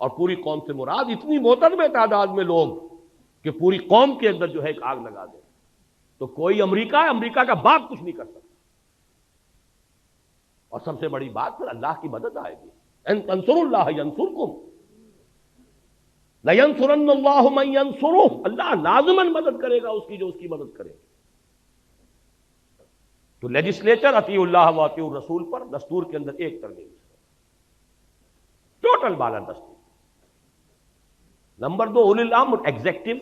اور پوری قوم سے مراد اتنی معتدل تعداد میں لوگ کہ پوری قوم کے اندر جو ہے ایک آگ لگا دیں، تو کوئی امریکہ کا باپ کچھ نہیں کر سکتا۔ اور سب سے بڑی بات پھر اللہ کی مدد آئے گی، ان تنصروا اللہ ینصرکم لینصرن اللہ من ینصرہ، اللہ لازماً مدد کرے گا اس کی جو اس کی مدد کرے۔ تو لیجسلیچر اطیعوا اللہ و اطیعوا الرسول پر دستور کے اندر ایک ترمیم، ٹوٹل بالادستی۔ نمبر 2 اولی الامر ایگزیکٹو،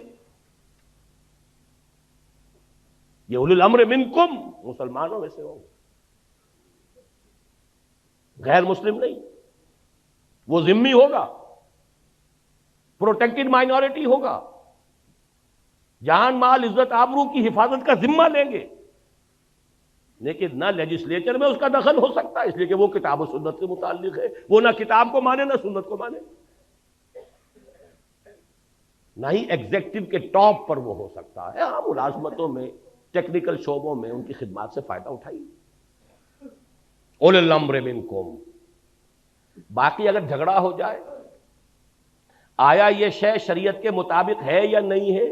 یہ اولی الامر منکم مسلمانوں میں سے ہوں، غیر مسلم نہیں، وہ ذمہ ہوگا، پروٹیکٹڈ مائنورٹی ہوگا، جان مال عزت آبرو کی حفاظت کا ذمہ لیں گے، لیکن نہ لیجسلیچر میں اس کا دخل ہو سکتا ہے، اس لیے کہ وہ کتاب و سنت سے متعلق ہے، وہ نہ کتاب کو مانے نہ سنت کو مانے، نہ ہی ایگزیکٹو کے ٹاپ پر وہ ہو سکتا ہے۔ ہاں ملازمتوں میں، ٹیکنیکل شعبوں میں ان کی خدمات سے فائدہ اٹھائیے، اولی الامر منکم۔ باقی اگر جھگڑا ہو جائے، آیا یہ شے شریعت کے مطابق ہے یا نہیں ہے،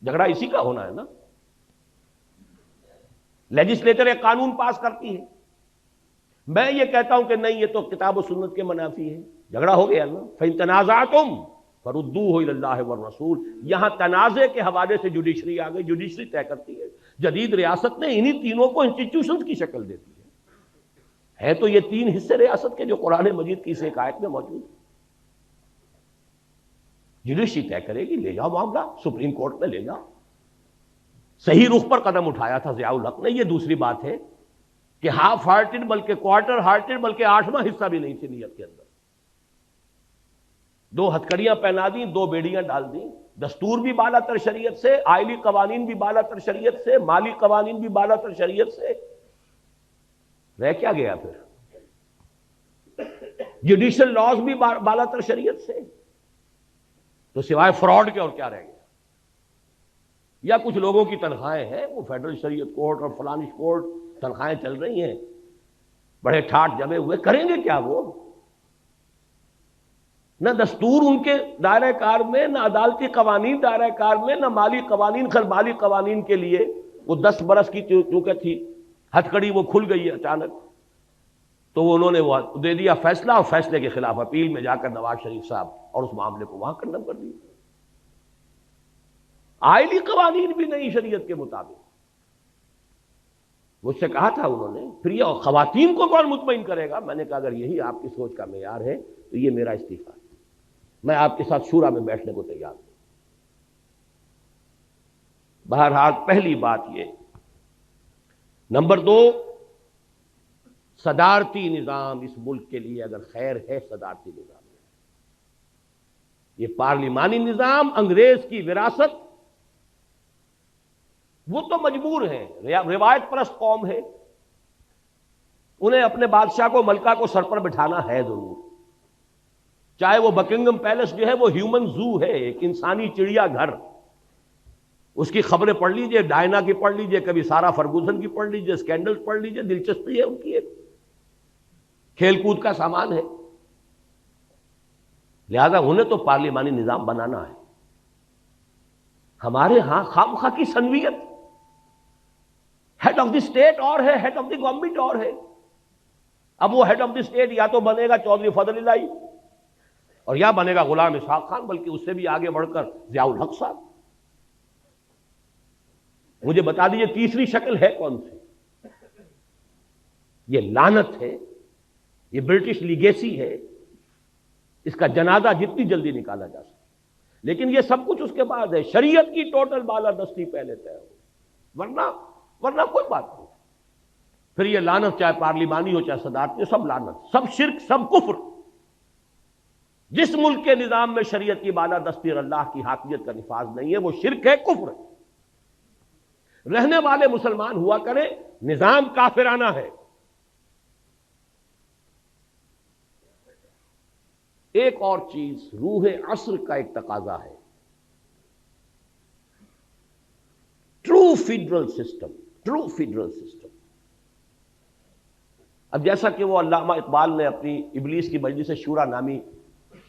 جھگڑا اسی کا ہونا ہے نا۔ لیجسلیچر ایک قانون پاس کرتی ہے، میں یہ کہتا ہوں کہ نہیں یہ تو کتاب و سنت کے منافی ہے، جھگڑا ہو گیا نا۔ فَإِن تَنَازَعْتُمْ فَرُدُّوهُ إِلَى اللَّهِ وَالرَّسُولِ، یہاں تنازع کے حوالے سے جوڈیشری آ گئی، جوڈیشری طے کرتی ہے۔ جدید ریاست نے انہی تینوں کو انسٹیٹیوشنز کی شکل دیتی ہے تو یہ 3 حصے ریاست کے جو قرآن مجید کی اس ایک آیت میں موجود ہیں۔ جوڈیشری طے کرے گی، لے جاؤ معاملہ سپریم کورٹ میں لے جاؤ۔ صحیح رخ پر قدم اٹھایا تھا ضیاء الحق نے۔ یہ دوسری بات ہے کہ ہاف ہارٹڈ بلکہ کوارٹر ہارٹڈ بلکہ 8واں حصہ بھی نہیں تھی نیت کے اندر۔ 2 ہتھکڑیاں پہنا دیں، 2 بیڑیاں ڈال دیں، دستور بھی بالا تر شریعت سے، آئلی قوانین بھی بالا تر شریعت سے، مالی قوانین بھی بالا تر شریعت سے، رہ کیا گیا پھر؟ جوڈیشل لاز بھی بالا تر شریعت سے، تو سوائے فراڈ کے اور کیا رہ گیا؟ یا کچھ لوگوں کی تنخواہیں ہیں، وہ فیڈرل شریعت کورٹ اور فلانش کورٹ تنخواہیں چل رہی ہیں، بڑے ٹھاٹ جمے ہوئے، کریں گے کیا وہ؟ نہ دستور ان کے دائرہ کار میں، نہ عدالتی قوانین دائرہ کار میں، نہ مالی قوانین۔ خیر مالی قوانین کے لیے وہ 10 برس کی چونکہ تھی ہتھکڑی، وہ کھل گئی ہے اچانک، تو انہوں نے وہ دے دیا فیصلہ، اور فیصلے کے خلاف اپیل میں جا کر نواز شریف صاحب اور اس معاملے کو وہاں کنڈم کر دیا۔ آئلی قوانین بھی نہیں شریعت کے مطابق۔ مجھ سے کہا تھا انہوں نے، پھر یہ خواتین کو کون مطمئن کرے گا؟ میں نے کہا اگر یہی آپ کی سوچ کا معیار ہے تو یہ میرا استعفیٰ ہے، میں آپ کے ساتھ شورا میں بیٹھنے کو تیار ہوں۔ بہرحال پہلی بات یہ۔ نمبر 2، صدارتی نظام اس ملک کے لیے اگر خیر ہے، صدارتی نظام ہے۔ یہ پارلیمانی نظام انگریز کی وراثت، وہ تو مجبور ہیں، روایت پرست قوم ہے، انہیں اپنے بادشاہ کو، ملکہ کو سر پر بٹھانا ہے ضرور، چاہے وہ بکنگم پیلس جو ہے وہ ہیومن زو ہے، ایک انسانی چڑیا گھر۔ اس کی خبریں پڑھ لیجئے، ڈائنا کی پڑھ لیجئے، کبھی سارا فرگوسن کی پڑھ لیجئے، سکینڈل پڑھ لیجئے، دلچسپی ہے ان کی، ایک کھیل کود کا سامان ہے۔ لہذا انہیں تو پارلیمانی نظام بنانا ہے۔ ہمارے ہاں خواہ کی سنویت، ہیڈ آف دی اسٹیٹ اور ہے، ہیڈ آف دی گورنمنٹ اور ہے۔ اب وہ ہیڈ آف دی اسٹیٹ یا تو بنے گا چودھری فضل الہی، اور یا بنے گا غلام اسحاق خان، بلکہ اس سے بھی آگے بڑھ کر ضیاء الحق صاحب۔ مجھے بتا دیجئے تیسری شکل ہے کون سی؟ یہ لعنت ہے، یہ برٹش لیگیسی ہے، اس کا جنازہ جتنی جلدی نکالا جا سکے. لیکن یہ سب کچھ اس کے بعد ہے، شریعت کی ٹوٹل بالادستی پہلے طے ہو، ورنہ کوئی بات نہیں. پھر یہ لعنت چاہے پارلیمانی ہو چاہے صدارتی، سب لعنت، سب شرک، سب کفر. جس ملک کے نظام میں شریعت کی بالادستی اور اللہ کی حاکمیت کا نفاذ نہیں ہے وہ شرک ہے، کفر ہے. رہنے والے مسلمان ہوا کریں، نظام کافرانہ ہے. ایک اور چیز روح عصر کا ایک تقاضا ہے، ٹرو فیڈرل سسٹم. اب جیسا کہ وہ علامہ اقبال نے اپنی ابلیس کی مجلس شورا نامی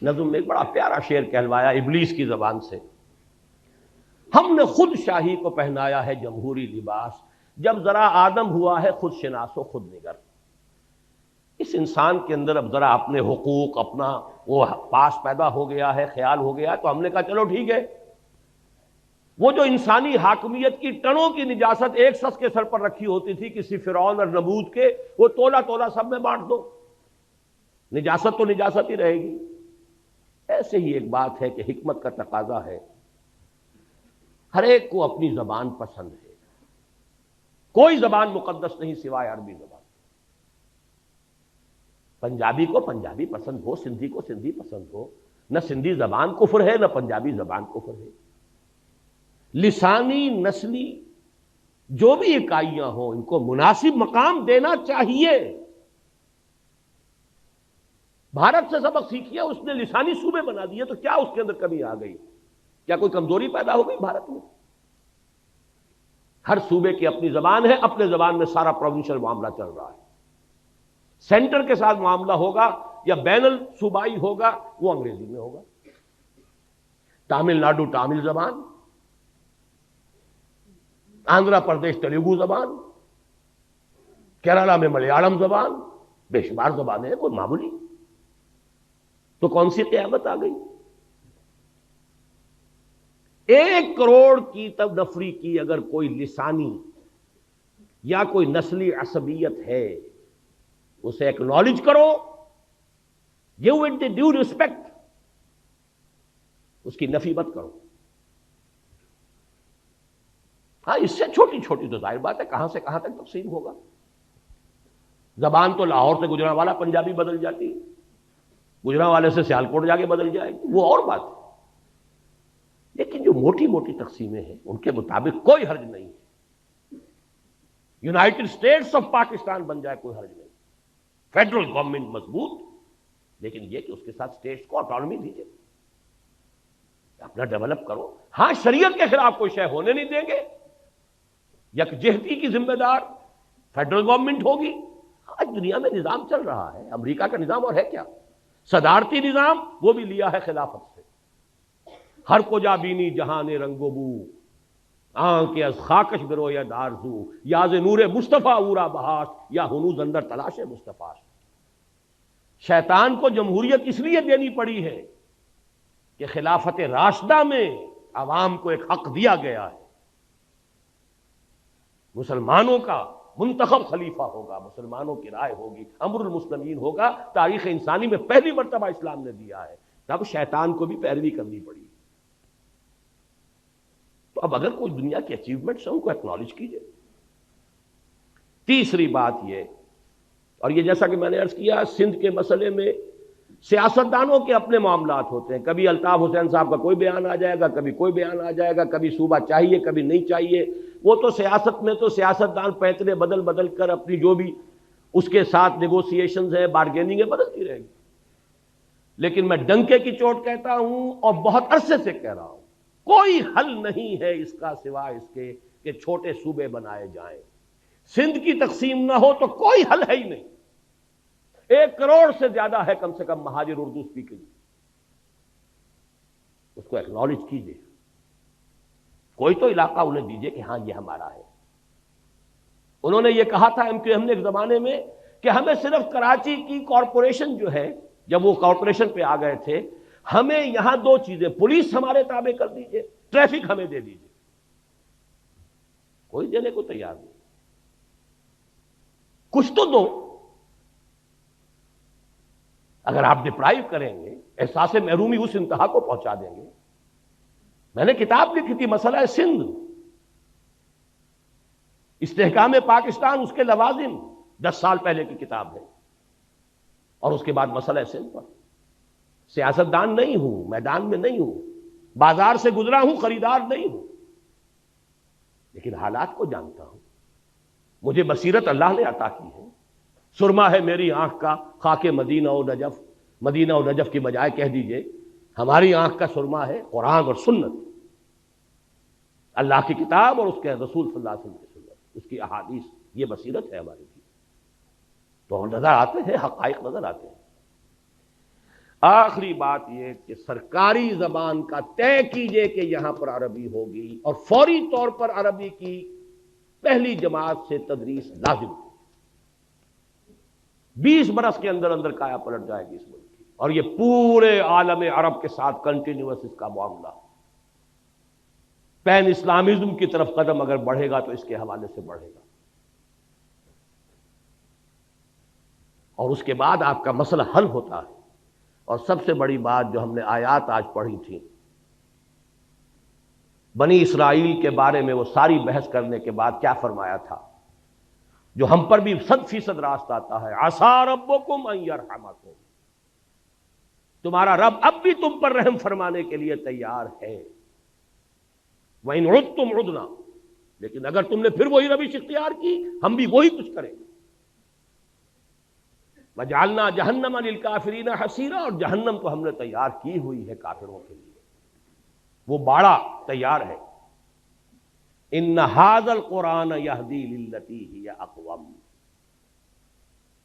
نظم میں ایک بڑا پیارا شعر کہلوایا ابلیس کی زبان سے، ہم نے خود شاہی کو پہنایا ہے جمہوری لباس، جب ذرا آدم ہوا ہے خود شناس و خود نگر. اس انسان کے اندر اب ذرا اپنے حقوق، اپنا وہ پاس پیدا ہو گیا ہے، خیال ہو گیا ہے، تو ہم نے کہا چلو ٹھیک ہے، وہ جو انسانی حاکمیت کی ٹنوں کی نجاست ایک شخص کے سر پر رکھی ہوتی تھی کسی فرعون اور نمرود کے، وہ تولا تولا سب میں بانٹ دو، نجاست تو نجاست ہی رہے گی. ایسے ہی ایک بات ہے کہ حکمت کا تقاضا ہے، ہر ایک کو اپنی زبان پسند ہے، کوئی زبان مقدس نہیں سوائے عربی زبان. پنجابی کو پنجابی پسند ہو، سندھی کو سندھی پسند ہو، نہ سندھی زبان کفر ہے نہ پنجابی زبان کفر ہے. لسانی نسلی جو بھی اکائیاں ہوں ان کو مناسب مقام دینا چاہیے. بھارت سے سبق سیکھیے، اس نے لسانی صوبے بنا دیے تو کیا اس کے اندر کمی آ گئی؟ کیا کوئی کمزوری پیدا ہو گئی بھارت میں؟ ہر صوبے کی اپنی زبان ہے، اپنے زبان میں سارا پروونشل معاملہ چل رہا ہے. سینٹر کے ساتھ معاملہ ہوگا یا بین الصوبائی ہوگا وہ انگریزی میں ہوگا. تامل ناڈو تامل زبان، آندھرا پردیش تیلگو زبان، کیرالہ میں ملیالم زبان، بے شمار زبانیں ہیں، کوئی معمولی. تو کون سی قیامت آ گئی؟ 1 کروڑ کی نفری کی اگر کوئی لسانی یا کوئی نسلی عصبیت ہے اسے ایکنالج کرو، give it the due respect, اس کی نفی مت کرو. ہاں اس سے چھوٹی چھوٹی تو ظاہر بات ہے کہاں سے کہاں تک تقسیم ہوگا. زبان تو لاہور سے گجرانوالہ پنجابی بدل جاتی، گجرانوالے سے سیالکوٹ جا کے بدل جائے گی، وہ اور بات ہے. لیکن جو موٹی موٹی تقسیمیں ہیں ان کے مطابق کوئی حرج نہیں ہے. یونائٹڈ اسٹیٹس آف پاکستان بن جائے کوئی حرج نہیں، فیڈرل گورنمنٹ مضبوط، لیکن یہ کہ اس کے ساتھ اسٹیٹس کو آٹونومی دیجیے، اپنا ڈیولپ کرو. ہاں شریعت کے خلاف کوئی شے ہونے نہیں دیں گے، یکجہتی کی ذمہ دار فیڈرل گورنمنٹ ہوگی. آج دنیا میں نظام چل رہا ہے، امریکہ کا نظام اور ہے کیا، صدارتی نظام، وہ بھی لیا ہے خلافت سے. ہر کو جا بینی جہان رنگ و بو، آنکھ از خاکش برو یا دارزو، یاز نور مصطفیٰ اورا بہاش، یا ہنوز اندر تلاش مصطفیٰ. شیطان کو جمہوریت اس لیے دینی پڑی ہے کہ خلافت راشدہ میں عوام کو ایک حق دیا گیا ہے، مسلمانوں کا منتخب خلیفہ ہوگا، مسلمانوں کی رائے ہوگی، امر المسلمین ہوگا. تاریخ انسانی میں پہلی مرتبہ اسلام نے دیا ہے، تب شیطان کو بھی پیروی کرنی پڑی. تو اب اگر کوئی دنیا کی اچیومنٹس ہیں ان کو ایکنالج کیجئے. تیسری بات یہ، اور یہ جیسا کہ میں نے عرض کیا سندھ کے مسئلے میں سیاستدانوں کے اپنے معاملات ہوتے ہیں، کبھی الطاف حسین صاحب کا کوئی بیان آ جائے گا، کبھی کوئی بیان آ جائے گا، کبھی صوبہ چاہیے کبھی نہیں چاہیے. وہ تو سیاست میں تو سیاستدان پیترے بدل بدل کر اپنی جو بھی اس کے ساتھ نیگوسیشنز ہیں، بارگیننگ ہے، بدلتی رہے گی. لیکن میں ڈنکے کی چوٹ کہتا ہوں اور بہت عرصے سے کہہ رہا ہوں، کوئی حل نہیں ہے اس کا سوائے اس کے کہ چھوٹے صوبے بنائے جائیں. سندھ کی تقسیم نہ ہو تو کوئی حل ہے ہی نہیں. 1 کروڑ سے زیادہ ہے کم سے کم مہاجر اردو اسپیکنگ، اس کو ایکنالج کیجئے. کوئی تو علاقہ انہیں دیجئے کہ ہاں یہ ہمارا ہے. انہوں نے یہ کہا تھا ایم کیو ایم نے ایک زمانے میں کہ ہمیں صرف کراچی کی کارپوریشن جو ہے، جب وہ کارپوریشن پہ آ گئے تھے، ہمیں یہاں 2 چیزیں، پولیس ہمارے تابع کر دیجئے، ٹریفک ہمیں دے دیجئے. کوئی دینے کو تیار نہیں. کچھ تو دو. اگر آپ ڈپرائیو کریں گے، احساس محرومی اس انتہا کو پہنچا دیں گے. میں نے کتاب لکھی تھی مسئلہ سندھ، استحکام پاکستان، اس کے لوازم، 10 سال پہلے کی کتاب ہے. اور اس کے بعد مسئلہ سندھ پر. سیاست دان نہیں ہوں، میدان میں نہیں ہوں، بازار سے گزرا ہوں، خریدار نہیں ہوں، لیکن حالات کو جانتا ہوں. مجھے بصیرت اللہ نے عطا کی ہے. سرما ہے میری آنکھ کا خاک مدینہ و نجف. مدینہ و نجف کی بجائے کہہ دیجئے ہماری آنکھ کا سرما ہے قرآن اور سنت، اللہ کی کتاب اور اس کے رسول صلی اللہ علیہ وسلم کی سنت، اس کی احادیث. یہ بصیرت ہے ہماری کی. تو ہم نظر آتے ہیں، حقائق نظر آتے ہیں. آخری بات یہ کہ سرکاری زبان کا طے کیجئے کہ یہاں پر عربی ہوگی، اور فوری طور پر عربی کی پہلی جماعت سے تدریس لازم. 20 برس کے اندر اندر کایا پلٹ جائے گی اس ملک کی. اور یہ پورے عالم عرب کے ساتھ کنٹینیوس اس کا معاملہ. پین اسلامزم کی طرف قدم اگر بڑھے گا تو اس کے حوالے سے بڑھے گا. اور اس کے بعد آپ کا مسئلہ حل ہوتا ہے. اور سب سے بڑی بات جو ہم نے آیات آج پڑھی تھی، بنی اسرائیل کے بارے میں وہ ساری بحث کرنے کے بعد کیا فرمایا تھا، جو ہم پر بھی 100% راست آتا ہے، عسیٰ ربکم ان یرحمکم. تمہارا رب اب بھی تم پر رحم فرمانے کے لیے تیار ہے. وَإِنْ عُدْتُمْ عُدْنَا، لیکن اگر تم نے پھر وہی روش اختیار کی ہم بھی وہی کچھ کریں گے. وَجَعَلْنَا جَهَنَّمَ لِلْكَافِرِينَ حَصِيرًا، اور جہنم تو ہم نے تیار کی ہوئی ہے کافروں کے لیے، وہ باڑا تیار ہے. ان ھذا القرآن یہدی للتی ہی اقوم.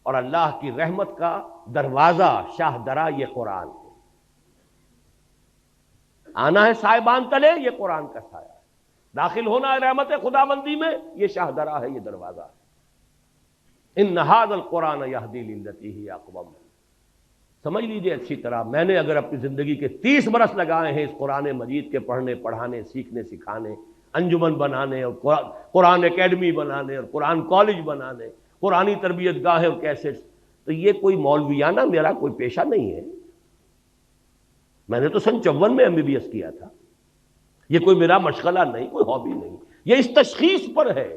اور اللہ کی رحمت کا دروازہ شاہ درا یہ قرآن ہے. آنا ہے سائبان تلے، یہ قرآن کا سایہ ہے. داخل ہونا ہے رحمت خداوندی میں، یہ شاہ درا ہے، یہ دروازہ ہے. ان ھذا القرآن یہدی للتی ہی اقوم. سمجھ لیجئے اچھی طرح، میں نے اگر اپنی زندگی کے 30 برس لگائے ہیں اس قرآن مجید کے پڑھنے، پڑھانے، سیکھنے، سکھانے، انجمن بنانے اور قرآن اکیڈمی بنانے اور قرآن کالج بنانے، قرآنی تربیت گاہیں اور کیسٹس، تو یہ کوئی مولویانہ میرا کوئی پیشہ نہیں ہے. میں نے تو سن 54 میں MBBS کیا تھا. یہ کوئی میرا مشغلہ نہیں، کوئی ہابی نہیں. یہ اس تشخیص پر ہے.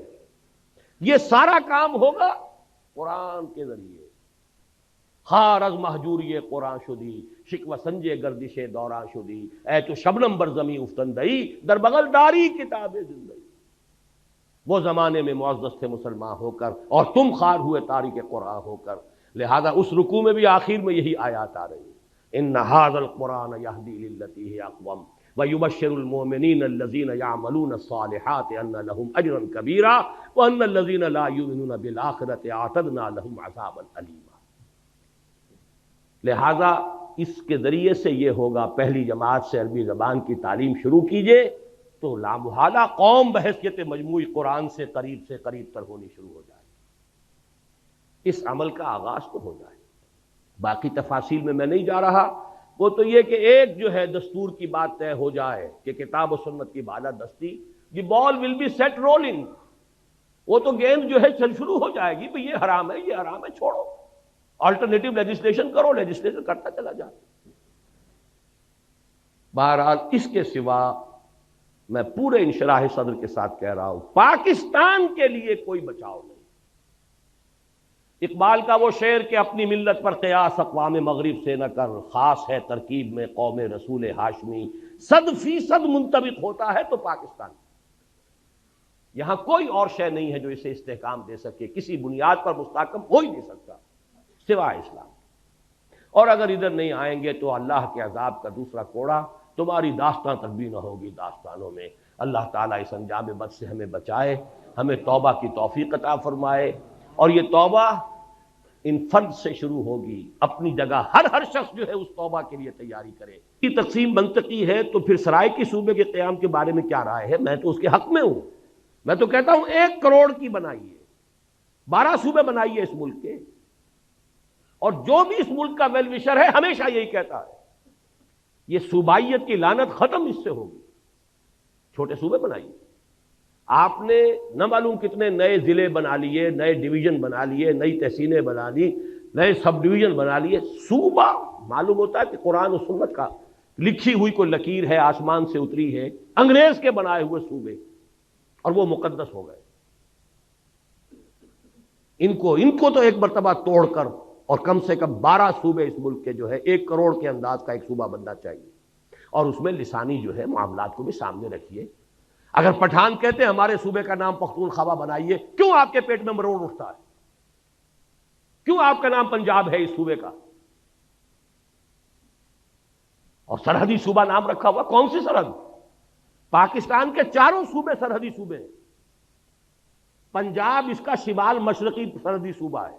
یہ سارا کام ہوگا قرآن کے ذریعے. خار از محجوری قرآن شدی، شکوہ سنجے گردش دوران شدی، اے تو شبنم بر زمیں افتندئی، در بغل داری کتاب زندگی. وہ زمانے میں معزز تھے مسلمان ہو کر، اور تم خار ہوئے تاریک قرآن ہو کر. لہذا اس رکوع میں بھی آخر میں یہی آیات آ رہی ہیں، ان ھذا القرآن یہدی للتی ہی اقوم ویبشر المؤمنین الذین یعملون الصالحات ان لهم اجرا کبیرا وان الذین لا یؤمنون بالآخرۃ اعتدنا لهم عذابا الیما. لہذا اس کے ذریعے سے یہ ہوگا، پہلی جماعت سے عربی زبان کی تعلیم شروع کیجئے تو لامحالہ قوم بحیثیت مجموعی قرآن سے قریب تر ہونی شروع ہو جائے. اس عمل کا آغاز تو ہو جائے. باقی تفاصیل میں نہیں جا رہا. وہ تو یہ کہ ایک جو ہے دستور کی بات طے ہو جائے کہ کتاب و سنت کی بالادستی، دی بال ول بی سیٹ رولنگ. وہ تو گیند جو ہے چل شروع ہو جائے گی، بھئی یہ حرام ہے، یہ حرام ہے، چھوڑو. آلٹرنیٹو لیجسلیشن کرو، لیجسلیشن کرتا چلا جائے. بہرحال اس کے سوا میں پورے انشراح صدر کے ساتھ کہہ رہا ہوں، پاکستان کے لیے کوئی بچاؤ نہیں. اقبال کا وہ شعر کہ اپنی ملت پر قیاس اقوام مغرب سے نہ کر، خاص ہے ترکیب میں قوم رسول ہاشمی، 100% منطبق ہوتا ہے تو پاکستان. یہاں کوئی اور شے نہیں ہے جو اسے استحکام دے سکے، کسی بنیاد پر مستحکم ہو ہی نہیں سکتا سوائے اسلام. اور اگر ادھر نہیں آئیں گے تو اللہ کے عذاب کا دوسرا کوڑا تمہاری داستان تک بھی نہ ہوگی داستانوں میں. اللہ تعالیٰ اس انجام بد سے ہمیں بچائے، ہمیں توبہ کی توفیق عطا فرمائے. اور یہ توبہ ان فرد سے شروع ہوگی. اپنی جگہ ہر شخص جو ہے اس توبہ کے لیے تیاری کرے. یہ تقسیم منطقی ہے تو پھر سرائیکی صوبے کے قیام کے بارے میں کیا رائے ہے؟ میں تو اس کے حق میں ہوں. میں تو کہتا ہوں 1 کروڑ کی بنائیے، 12 صوبے بنائیے اس ملک کے. اور جو بھی اس ملک کا ویل وشر ہے ہمیشہ یہی کہتا ہے یہ صوبائیت کی لعنت ختم اس سے ہوگی. چھوٹے صوبے بنائیے. آپ نے نہ معلوم کتنے نئے ضلع بنا لیے، نئے ڈویژن بنا لیے، نئی تحصیلیں بنا لی، نئے سب ڈویژن بنا لیے. صوبہ معلوم ہوتا ہے کہ قرآن و سنت کا لکھی ہوئی کوئی لکیر ہے، آسمان سے اتری ہے، انگریز کے بنائے ہوئے صوبے، اور وہ مقدس ہو گئے. ان کو تو ایک مرتبہ توڑ کر، اور کم سے کم 12 صوبے اس ملک کے جو ہے 1 کروڑ کے انداز کا ایک صوبہ بننا چاہیے، اور اس میں لسانی جو ہے معاملات کو بھی سامنے رکھیے. اگر پٹھان کہتے ہیں ہمارے صوبے کا نام پختونخوا بنائیے، کیوں آپ کے پیٹ میں مروڑ اٹھتا ہے؟ کیوں آپ کا نام پنجاب ہے اس صوبے کا؟ اور سرحدی صوبہ نام رکھا ہوا، کون سی سرحد؟ پاکستان کے 4 صوبے سرحدی صوبے ہیں. پنجاب اس کا شمال مشرقی سرحدی صوبہ ہے،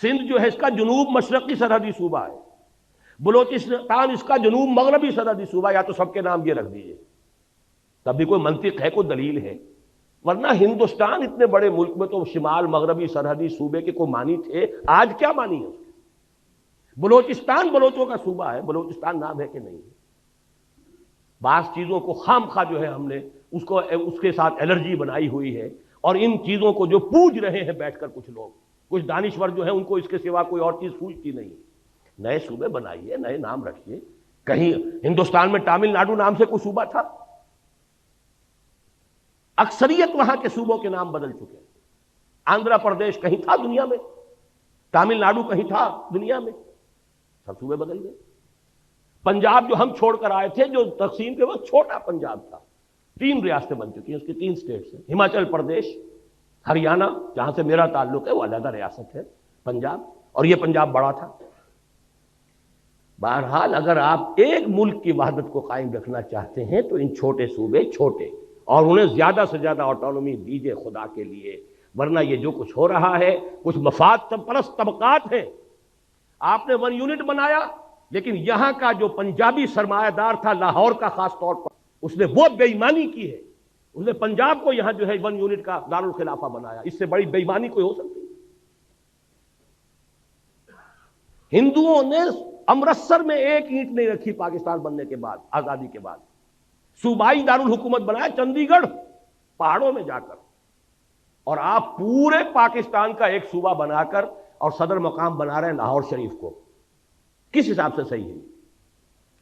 سندھ جو ہے اس کا جنوب مشرقی سرحدی صوبہ ہے، بلوچستان اس کا جنوب مغربی سرحدی صوبہ. یا تو سب کے نام یہ رکھ دیجیے، تبھی کوئی منطق ہے، کوئی دلیل ہے. ورنہ ہندوستان اتنے بڑے ملک میں تو شمال مغربی سرحدی صوبے کے کوئی معنی تھے، آج کیا معنی ہے اس کے؟ بلوچستان بلوچوں کا صوبہ ہے، بلوچستان نام ہے کہ نہیں؟ بعض چیزوں کو خام خواہ جو ہے ہم نے اس کے ساتھ الرجی بنائی ہوئی ہے، اور ان چیزوں کو جو پوج رہے ہیں بیٹھ کر کچھ لوگ، کچھ دانشور جو ہیں، ان کو اس کے سوا کوئی اور چیز پوجتی نہیں. نئے صوبے بنائیے، نئے نام رکھیے. کہیں ہندوستان میں تامل ناڈو نام سے کوئی صوبہ تھا؟ اکثریت وہاں کے صوبوں کے نام بدل چکے. آندھرا پردیش کہیں تھا دنیا میں؟ تامل ناڈو کہیں تھا دنیا میں؟ سب صوبے بدل گئے. پنجاب جو ہم چھوڑ کر آئے تھے، جو تقسیم کے وقت چھوٹا پنجاب تھا، 3 ریاستیں بن چکی ہیں، اس کی 3 اسٹیٹس ہیں. ہماچل پردیش، ہریانہ جہاں سے میرا تعلق ہے وہ علیحدہ ریاست ہے پنجاب، اور یہ پنجاب بڑا تھا. بہرحال اگر آپ ایک ملک کی وحدت کو قائم رکھنا چاہتے ہیں تو ان چھوٹے صوبے چھوٹے، اور انہیں زیادہ سے زیادہ آٹونومی دیجیے خدا کے لیے. ورنہ یہ جو کچھ ہو رہا ہے، کچھ مفاد پرست طبقات ہیں. آپ نے 1 یونٹ بنایا، لیکن یہاں کا جو پنجابی سرمایہ دار تھا لاہور کا خاص طور پر، اس نے وہ بے ایمانی کی ہے. اس نے پنجاب کو یہاں جو ہے 1 یونٹ کا دارالخلافہ بنایا. اس سے بڑی بے ایمانی کوئی ہو سکتی؟ ہندوؤں نے امرتسر میں 1 اینٹ نہیں رکھی پاکستان بننے کے بعد، آزادی کے بعد. صوبائی دارالحکومت بنایا چندی گڑھ پہاڑوں میں جا کر. اور آپ پورے پاکستان کا ایک صوبہ بنا کر اور صدر مقام بنا رہے ہیں لاہور شریف کو. کس حساب سے صحیح ہے؟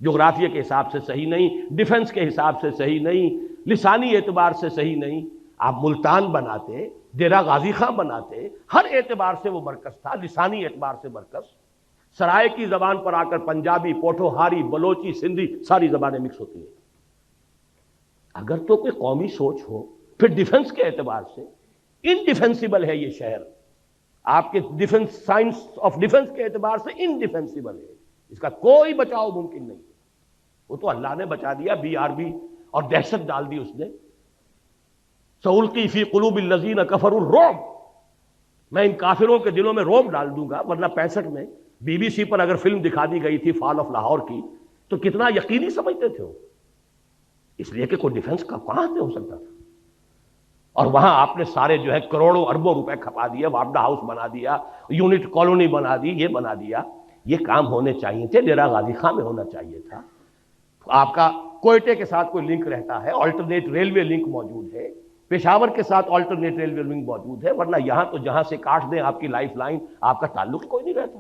جغرافیہ کے حساب سے صحیح نہیں، ڈیفنس کے حساب سے صحیح نہیں، لسانی اعتبار سے صحیح نہیں. آپ ملتان بناتے، ڈیرہ غازی خان بناتے، ہر اعتبار سے وہ مرکز تھا، لسانی اعتبار سے مرکز. سرائے کی زبان پر آ کر پنجابی، پوٹھوہاری، بلوچی، سندھی ساری زبانیں مکس ہوتی ہیں. اگر تو کوئی قومی سوچ ہو، پھر ڈیفنس کے اعتبار سے انڈیفینسیبل ہے یہ شہر. آپ کے ڈیفنس، سائنس آف ڈیفنس کے اعتبار سے انڈیفینسیبل ہے، اس کا کوئی بچاؤ ممکن نہیں. وہ تو اللہ نے بچا دیا، BRB اور دہشت ڈال دی اس نے. سألقی فی قلوب الذین کفروا الرعب، میں ان کافروں کے دلوں میں رعب ڈال دوں گا. ورنہ 65 میں BBC پر اگر فلم دکھا دی گئی تھی فال آف لاہور کی، تو کتنا یقینی سمجھتے تھے وہ. اس لیے کہ کوئی ڈیفنس کا کہاں سے ہو سکتا تھا. اور وہاں آپ نے سارے جو ہے کروڑوں اربوں روپے کھپا دیا، وابڈا ہاؤس بنا دیا، یونٹ کالونی بنا دی، یہ بنا دیا. یہ کام ہونے چاہیے تھے، ڈیرہ غازی خان میں ہونا چاہیے تھا. آپ کا کوئٹے کے ساتھ کوئی لنک رہتا ہے، آلٹرنیٹ ریلوے لنک موجود ہے، پشاور کے ساتھ آلٹرنیٹ ریلوے لنک موجود ہے. ورنہ یہاں تو جہاں سے کاٹ دیں آپ کی لائف لائن، آپ کا تعلق کوئی نہیں رہتا.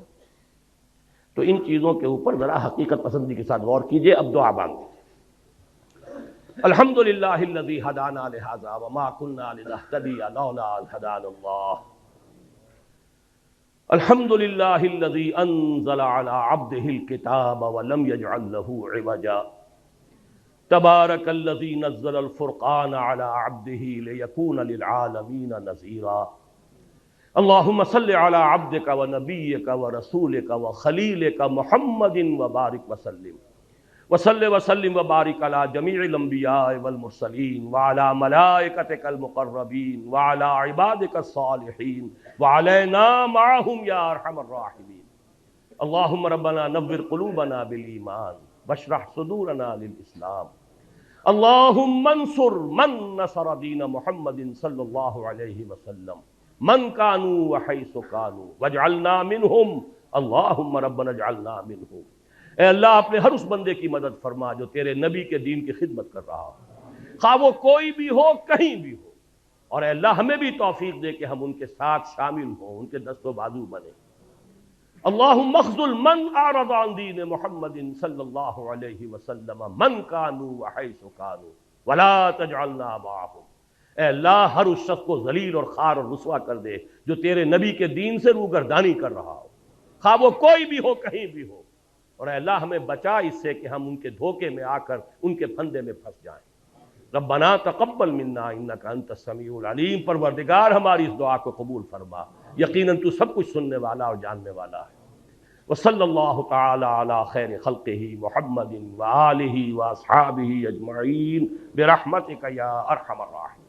تو ان چیزوں کے اوپر ذرا حقیقت پسندی کے ساتھ غور کیجئے. اب دعا مانگیں. الحمدللہ الذی ہدانا لہذا وما كنا لنہتدی لولا ان ہدانا اللہ. الحمدللہ الذی انزل علی عبدہ الکتاب ولم یجعل له عوجا. تبارک الذی نزل الفرقان علی عبدہ لیکون للعالمین نذیرا. اللہم صل علی عبدک ونبیک ورسولک وخلیلک محمد وبارک وسلم. وصلی وسلم وبارک علی جمیع الانبیاء والمرسلین وعلی ملائکتک المقربین وعلی عبادک الصالحین وعلینا معہم یا ارحم الراحمین. اللہم ربنا نور قلوبنا بالایمان واشرح صدورنا للاسلام. اللہم انصر من نصر دین محمد صلی اللہ علیہ وسلم من کانوا وحیث کانوا واجعلنا منہم. اللہم ربنا اجعلنا منہم. اے اللہ اپنے ہر اس بندے کی مدد فرما جو تیرے نبی کے دین کی خدمت کر رہا ہو، خواہ وہ کوئی بھی ہو کہیں بھی ہو، اور اے اللہ ہمیں بھی توفیق دے کہ ہم ان کے ساتھ شامل ہوں، ان کے دست و بازو بنیں۔ اللہم اخذل من اعرض عن دین محمد صلی اللہ علیہ وسلم من کانوا وحیث کانوا ولا تجعلنا معهم۔ اے اللہ ہر اس شخص کو ذلیل اور خوار اور رسوا کر دے جو تیرے نبی کے دین سے روگردانی کر رہا ہو، خواہ وہ کوئی بھی ہو کہیں بھی ہو، اور اے اللہ ہمیں بچا اس سے کہ ہم ان کے دھوکے میں آ کر ان کے پھندے میں پھنس جائیں۔ ربنا تقبل منا انک انت السمیع العلیم، پروردگار ہماری اس دعا کو قبول فرما، یقیناً تو سب کچھ سننے والا اور جاننے والا ہے۔ وصلی اللہ تعالی علی خیر خلقہ محمد وآلہ واصحابہ اجمعین برحمتک یا ارحم الراحمین۔